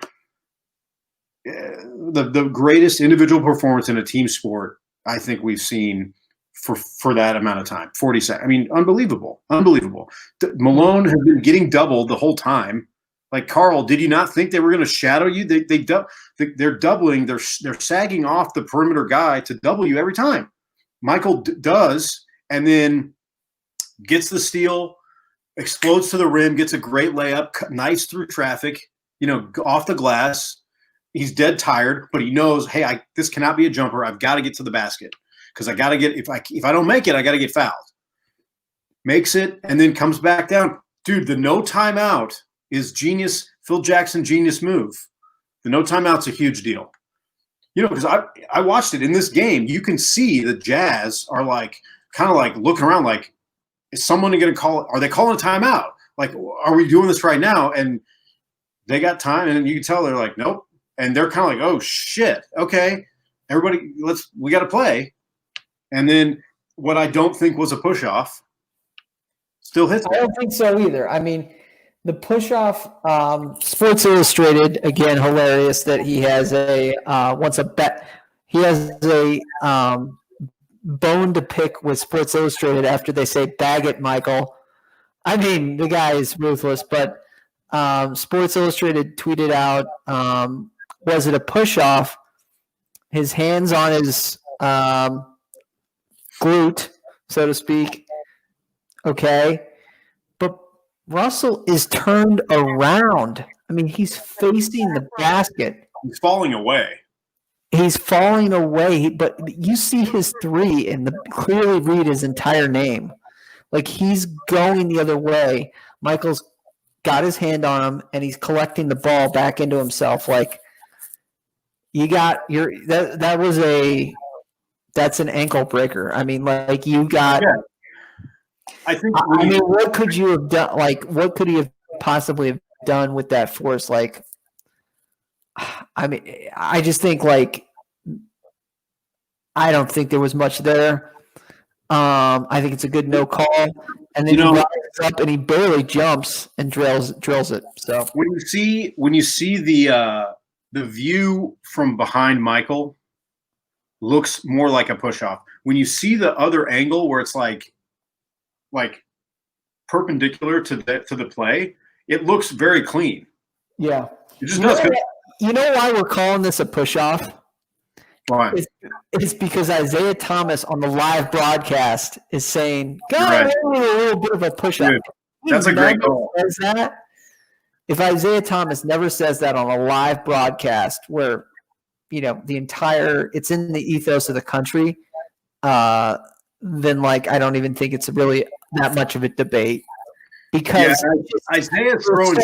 The greatest individual performance in a team sport I think we've seen for that amount of time, 40 seconds. I mean, unbelievable. Malone has been getting doubled the whole time. Like, Carl, did you not think they were going to shadow you? They're doubling. They're sagging off the perimeter guy to double you every time. Michael does, and then gets the steal, explodes to the rim, gets a great layup, nice through traffic, off the glass. He's dead tired, but he knows, hey, this cannot be a jumper. I've got to get to the basket. Because I got to get if I don't make it, I got to get fouled. Makes it and then comes back down. Dude, the no timeout is genius. Phil Jackson genius move. The no timeout's a huge deal. Because I watched it in this game. You can see the Jazz are like kind of like looking around like, is someone going to call? Are they calling a timeout? Like, are we doing this right now? And they got time, and you can tell they're like, nope. And they're kind of like, oh shit, okay, everybody, we got to play. And then what I don't think was a push-off still hits me. I don't think so either. I mean, the push-off, Sports Illustrated, again, hilarious that he has he has a bone to pick with Sports Illustrated after they say, bag it, Michael. I mean, the guy is ruthless, but Sports Illustrated tweeted out, was it a push-off? His hands on his glute, so to speak. Okay. But Russell is turned around. I mean, he's facing the basket. He's falling away. But you see his three and clearly read his entire name. Like, he's going the other way. Michael's got his hand on him, and he's collecting the ball back into himself. Like, that's an ankle breaker. I mean, like, you got. Yeah. I mean, what could you have done? Like, what could he have possibly have done with that force? Like, I mean, I just think, like, I don't think there was much there. I think it's a good no call, and then he rises up and he barely jumps and drills it. So when you see the view from behind Michael, looks more like a push off. When you see the other angle where it's like like perpendicular to the play, it looks very clean. Yeah. It just does good. You know why we're calling this a push-off? Why? It's because Isaiah Thomas on the live broadcast is saying, God, Right. a little bit of a push-up. Dude, that's a great goal. Says that, if Isaiah Thomas never says that on a live broadcast where, it's in the ethos of the country, then I don't even think it's really that much of a debate. Because Isaiah throwing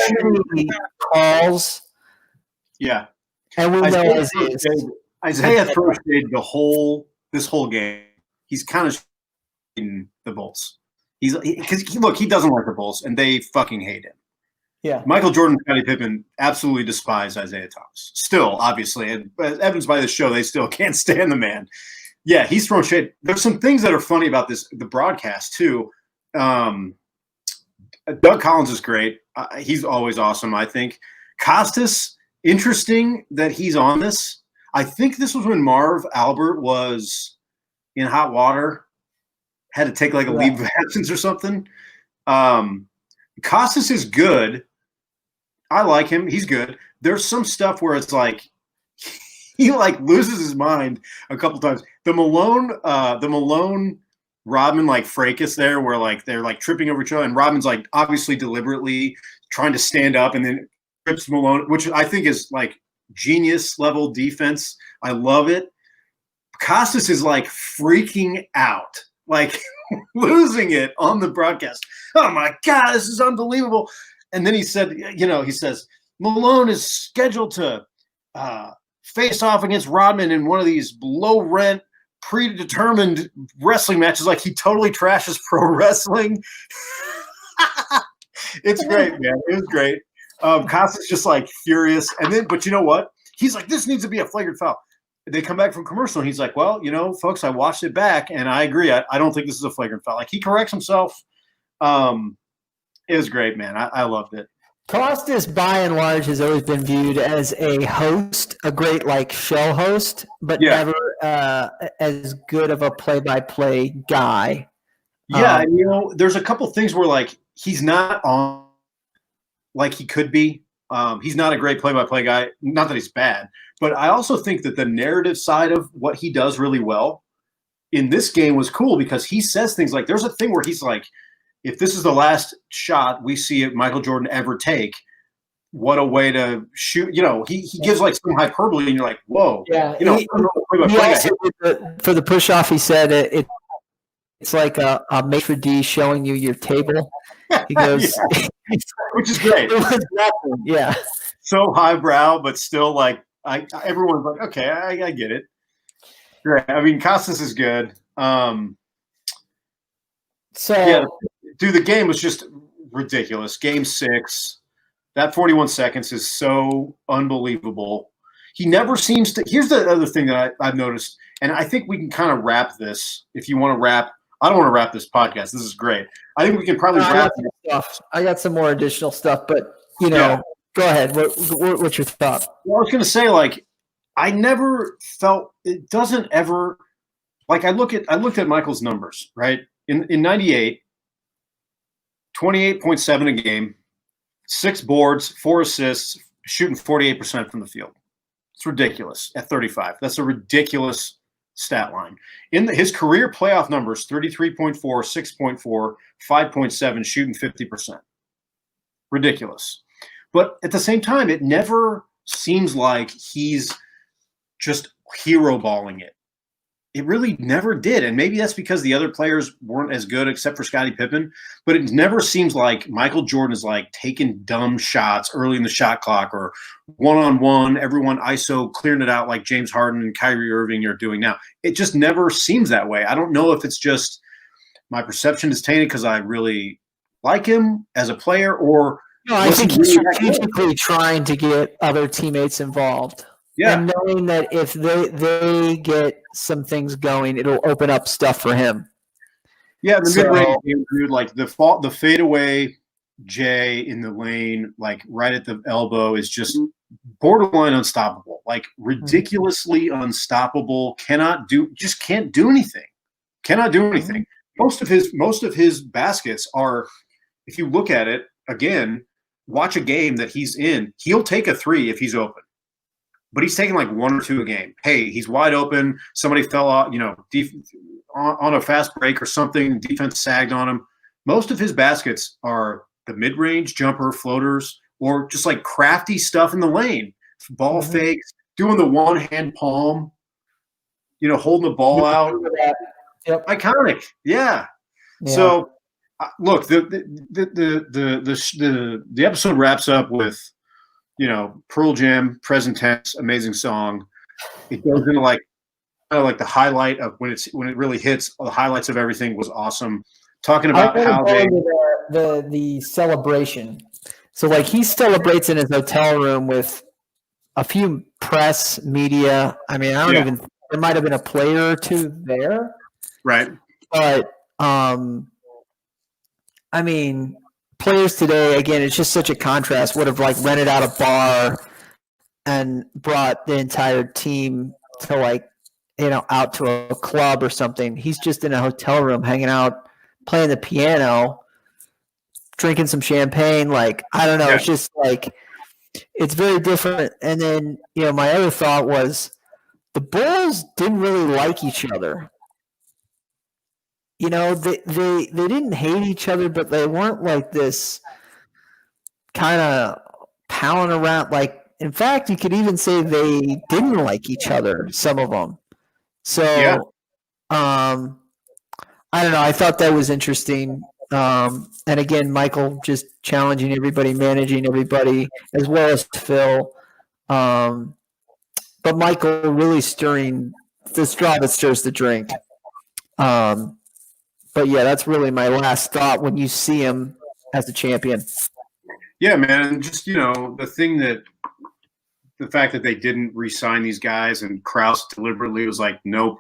calls. Yeah. And we know Isaiah throws shade this whole game. He's kind of in the Bulls. He doesn't like the Bulls, and they fucking hate him. Yeah. Michael Jordan and Scottie Pippen absolutely despise Isaiah Thomas. Still, obviously, and evidenced by this show, they still can't stand the man. Yeah, he's throwing shade. There's some things that are funny about the broadcast too. Doug Collins is great. He's always awesome, I think. Costas, interesting that he's on this. I think this was when Marv Albert was in hot water, had to take a leave of absence or something. Costas is good. I like him. He's good. There's some stuff where it's he loses his mind a couple times. The Malone Rodman fracas there where they're tripping over each other, and Rodman's obviously deliberately trying to stand up and then trips Malone, which I think is genius level defense. I love it. Costas is freaking out, losing it on the broadcast. Oh my God, this is unbelievable. And then he says Malone is scheduled to face off against Rodman in one of these low rent, predetermined wrestling matches. He totally trashes pro wrestling. It's great, man. It was great. Costas just furious. And then, but you know what? He's this needs to be a flagrant foul. They come back from commercial and he's well, folks, I watched it back and I agree. I don't think this is a flagrant foul. He corrects himself. It was great, man. I loved it. Costas, by and large, has always been viewed as a host, a great show host, but never as good of a play-by-play guy. Yeah, and there's a couple things where he's not on he could be. He's not a great play-by-play guy. Not that he's bad, but I also think that the narrative side of what he does really well in this game was cool because he says things there's a thing where he's if this is the last shot we see Michael Jordan ever take, what a way to shoot. He gives some hyperbole and you're whoa. Yeah. For the push-off, he said it's like a maitre d' showing you your table. He goes, which is great. Yeah. So highbrow, but still everyone's okay, I get it. Great. I mean, Costas is good. Dude, the game was just ridiculous. Game 6, that 41 seconds is so unbelievable. He never seems to. Here's the other thing that I've noticed, and I think we can kind of wrap this. If you want to wrap, I don't want to wrap this podcast. This is great. I think we can probably wrap it. I got some more additional stuff, but go ahead. What's your thought? Well, I was going to say, I never felt it doesn't ever. I looked at Michael's numbers right in '98. 28.7 a game, 6 boards, 4 assists, shooting 48% from the field. It's ridiculous at 35. That's a ridiculous stat line. His career playoff numbers, 33.4, 6.4, 5.7, shooting 50%. Ridiculous. But at the same time, it never seems like he's just hero balling it. It really never did. And maybe that's because the other players weren't as good except for Scottie Pippen. But it never seems like Michael Jordan is taking dumb shots early in the shot clock or one-on-one, everyone ISO clearing it out like James Harden and Kyrie Irving are doing now. It just never seems that way. I don't know if it's just my perception is tainted because I really like him as a player or – No, I think he's strategically trying to get other teammates involved. Yeah. And knowing that if they get some things going, it'll open up stuff for him. Yeah, the mid-range game, dude, the fadeaway J in the lane, right at the elbow is just borderline unstoppable. Ridiculously unstoppable. Can't do anything. Cannot do anything. most of his baskets are, if you look at it again, watch a game that he's in, he'll take a three if he's open. But he's taking like one or two a game. Hey, he's wide open. Somebody fell off, on a fast break or something. Defense sagged on him. Most of his baskets are the mid-range jumper, floaters, or just like crafty stuff in the lane. Ball fakes, doing the one-hand palm, holding the ball out. Yep. Iconic. Yeah. So, look, the episode wraps up with, Pearl Jam, present tense, amazing song. It goes into like the highlight of when it really hits. The highlights of everything was awesome. Talking about how the celebration. So like he celebrates in his hotel room with a few press, media. I mean, there might have been a player or two there. Right. But I mean, players today, again, it's just such a contrast, would have like rented out a bar and brought the entire team to out to a club or something. He's just in a hotel room hanging out, playing the piano, drinking some champagne. Like, I don't know. Yeah. It's just like, it's very different. And then, my other thought was the Bulls didn't really like each other. They didn't hate each other, but they weren't like this kind of pounding around. Like, in fact, you could even say they didn't like each other, some of them. So, I don't know. I thought that was interesting. And again, Michael just challenging everybody, managing everybody, as well as Phil. But Michael really stirring the straw that stirs the drink. But yeah, that's really my last thought when you see him as a champion. Yeah, man. Just, the fact that they didn't re-sign these guys and Krause deliberately was like, nope,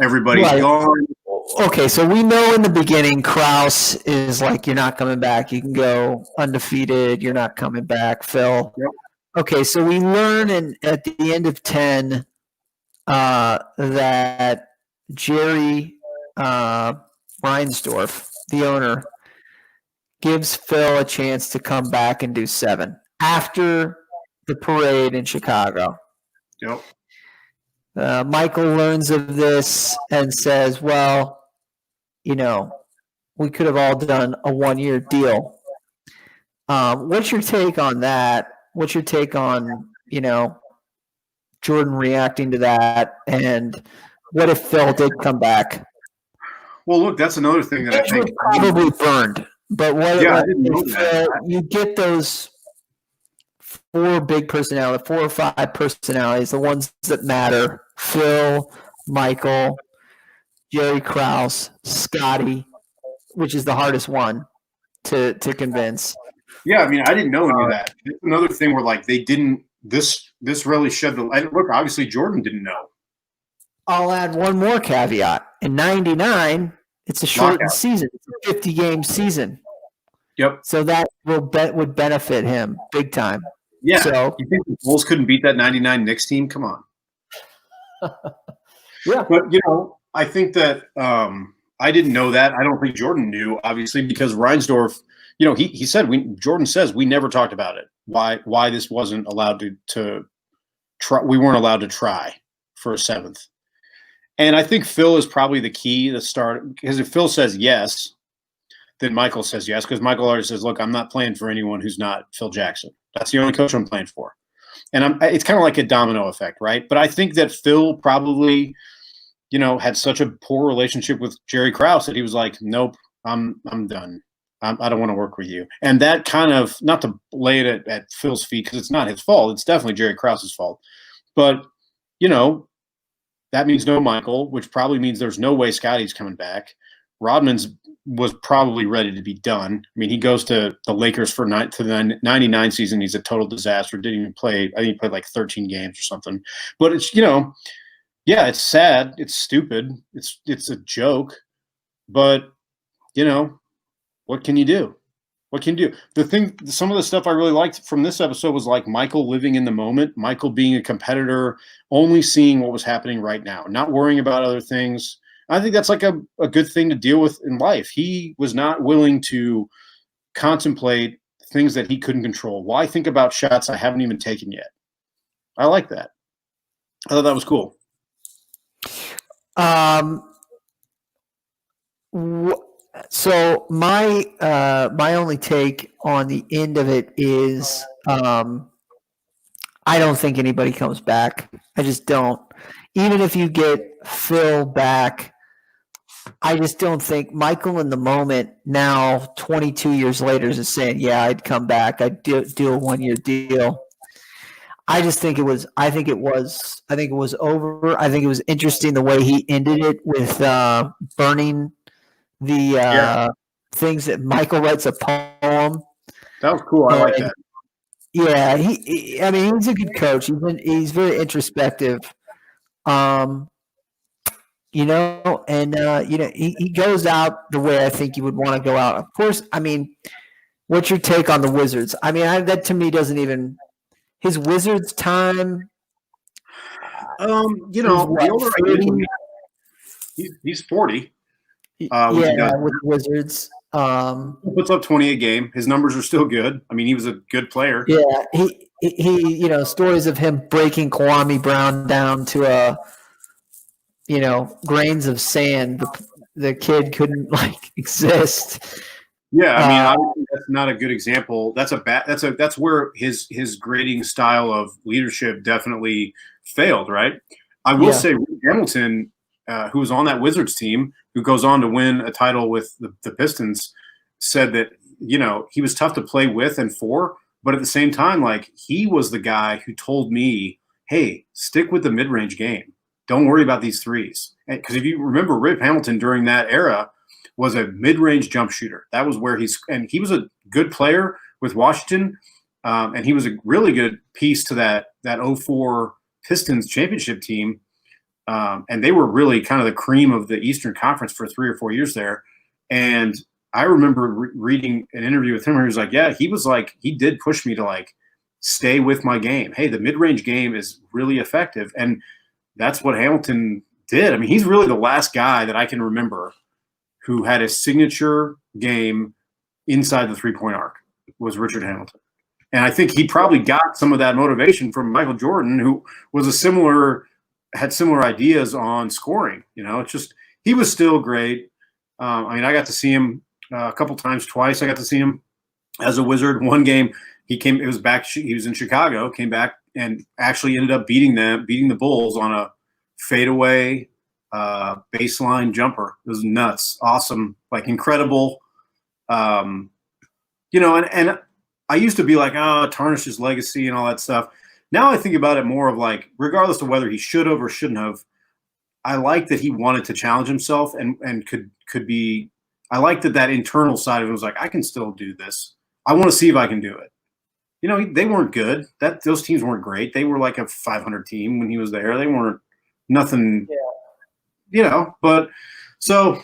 everybody's gone. Okay, so we know in the beginning Krause is like, you're not coming back. You can go undefeated. You're not coming back, Phil. Yep. Okay, so we learn at the end of 10 that Jerry Reinsdorf, the owner, gives Phil a chance to come back and do 7 after the parade in Chicago. Yep. Michael learns of this and says, well, we could have all done a 1-year deal. What's your take on that? What's your take on, Jordan reacting to that? And what if Phil did come back? Well, look, that's another thing that I think probably burned. But you get those 4 big personalities, 4 or 5 personalities, the ones that matter: Phil, Michael, Jerry Krause, Scottie, which is the hardest one to convince. Yeah, I mean, I didn't know any of that. It's another thing where like they didn't. This really shed the light. Look, obviously Jordan didn't know. I'll add one more caveat. In '99, it's a shortened season. It's a 50-game season. Yep. So that would benefit him big time. Yeah. So you think the Bulls couldn't beat that '99 Knicks team? Come on. Yeah. But I think that I didn't know that. I don't think Jordan knew, obviously, because Reinsdorf, he said Jordan says we never talked about it. Why this wasn't allowed to try? We weren't allowed to try for a 7th. And I think Phil is probably the key to start, because if Phil says yes, then Michael says yes, because Michael already says, look, I'm not playing for anyone who's not Phil Jackson. That's the only coach I'm playing for. And it's kind of like a domino effect, right? But I think that Phil probably, had such a poor relationship with Jerry Krause that he was like, nope, I'm done. I don't want to work with you. And that kind of, not to lay it at Phil's feet, because it's not his fault. It's definitely Jerry Krause's fault. But, that means no Michael, which probably means there's no way Scottie's coming back. Rodman's was probably ready to be done. I mean, he goes to the Lakers to the 99 season. He's a total disaster. Didn't even play. I think he played like 13 games or something. But it's, it's sad. It's stupid. It's a joke. But, what can you do? What can you do? Some of the stuff I really liked from this episode was like Michael living in the moment, Michael being a competitor, only seeing what was happening right now, not worrying about other things. I think that's like a good thing to deal with in life. He was not willing to contemplate things that he couldn't control. Why think about shots I haven't even taken yet? I like that. I thought that was cool. So my only take on the end of it is I don't think anybody comes back. I just don't. Even if you get Phil back, I just don't think Michael in the moment now, 22 years later, is saying, "Yeah, I'd come back. I'd do a 1-year deal." I just think it was. I think it was over. I think it was interesting the way he ended it with burning the things that Michael writes a poem. That was cool. I like that. Yeah, I mean, he's a good coach. He's very introspective. You know, and he goes out the way I think you would want to go out. Of course, I mean, what's your take on the Wizards? I mean, that to me doesn't even his Wizards time. You know, the older I get, he's 40. With Wizards. He puts up 20 a game. His numbers are still good. I mean, he was a good player. Yeah, he stories of him breaking Kwame Brown down to grains of sand. The kid couldn't exist. Yeah, I mean, obviously that's not a good example. That's where his grading style of leadership definitely failed, right? I will say Rick Hamilton, who was on that Wizards team, who goes on to win a title with the Pistons, said that, he was tough to play with and for, but at the same time, he was the guy who told me, hey, stick with the mid-range game. Don't worry about these threes. Because if you remember, Rip Hamilton during that era was a mid-range jump shooter. That was where and he was a good player with Washington, and he was a really good piece to that 04 Pistons championship team. And they were really kind of the cream of the Eastern Conference for 3 or 4 years there. And I remember reading an interview with him where he was like, yeah, he did push me to stay with my game. Hey, the mid-range game is really effective. And that's what Hamilton did. I mean, he's really the last guy that I can remember who had a signature game inside the three-point arc was Richard Hamilton. And I think he probably got some of that motivation from Michael Jordan, who was had similar ideas on scoring. It's just he was still great. I mean, I got to see him a couple times, twice. I got to see him as a Wizard. One game he was in Chicago, came back and actually ended up beating the Bulls on a fadeaway baseline jumper. It was nuts, awesome, incredible. And I used to be tarnish his legacy and all that stuff. Now I think about it more of regardless of whether he should have or shouldn't have, I like that he wanted to challenge himself and could be. I like that internal side of it was I can still do this. I want to see if I can do it. They weren't good. Those teams weren't great. They were a 500 team when he was there. They weren't nothing. Yeah. But so,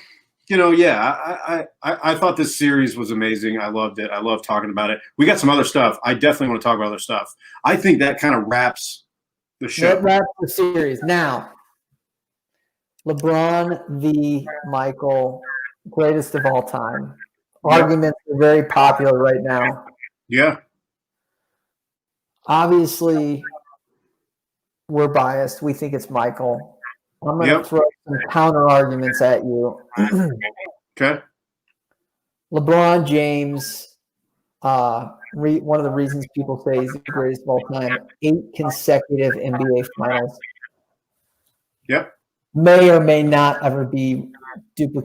I thought this series was amazing. I loved it. I love talking about it. We got some other stuff. I definitely want to talk about other stuff. I think that kind of wraps the show. That wraps the series. Now, LeBron v. Michael, greatest of all time. Arguments are very popular right now. Yeah. Obviously, we're biased. We think it's Michael. I'm going to throw some counter arguments at you. Okay. LeBron James, one of the reasons people say he's the greatest of all time, 8 consecutive NBA finals. Yep. May or may not ever be duplicated.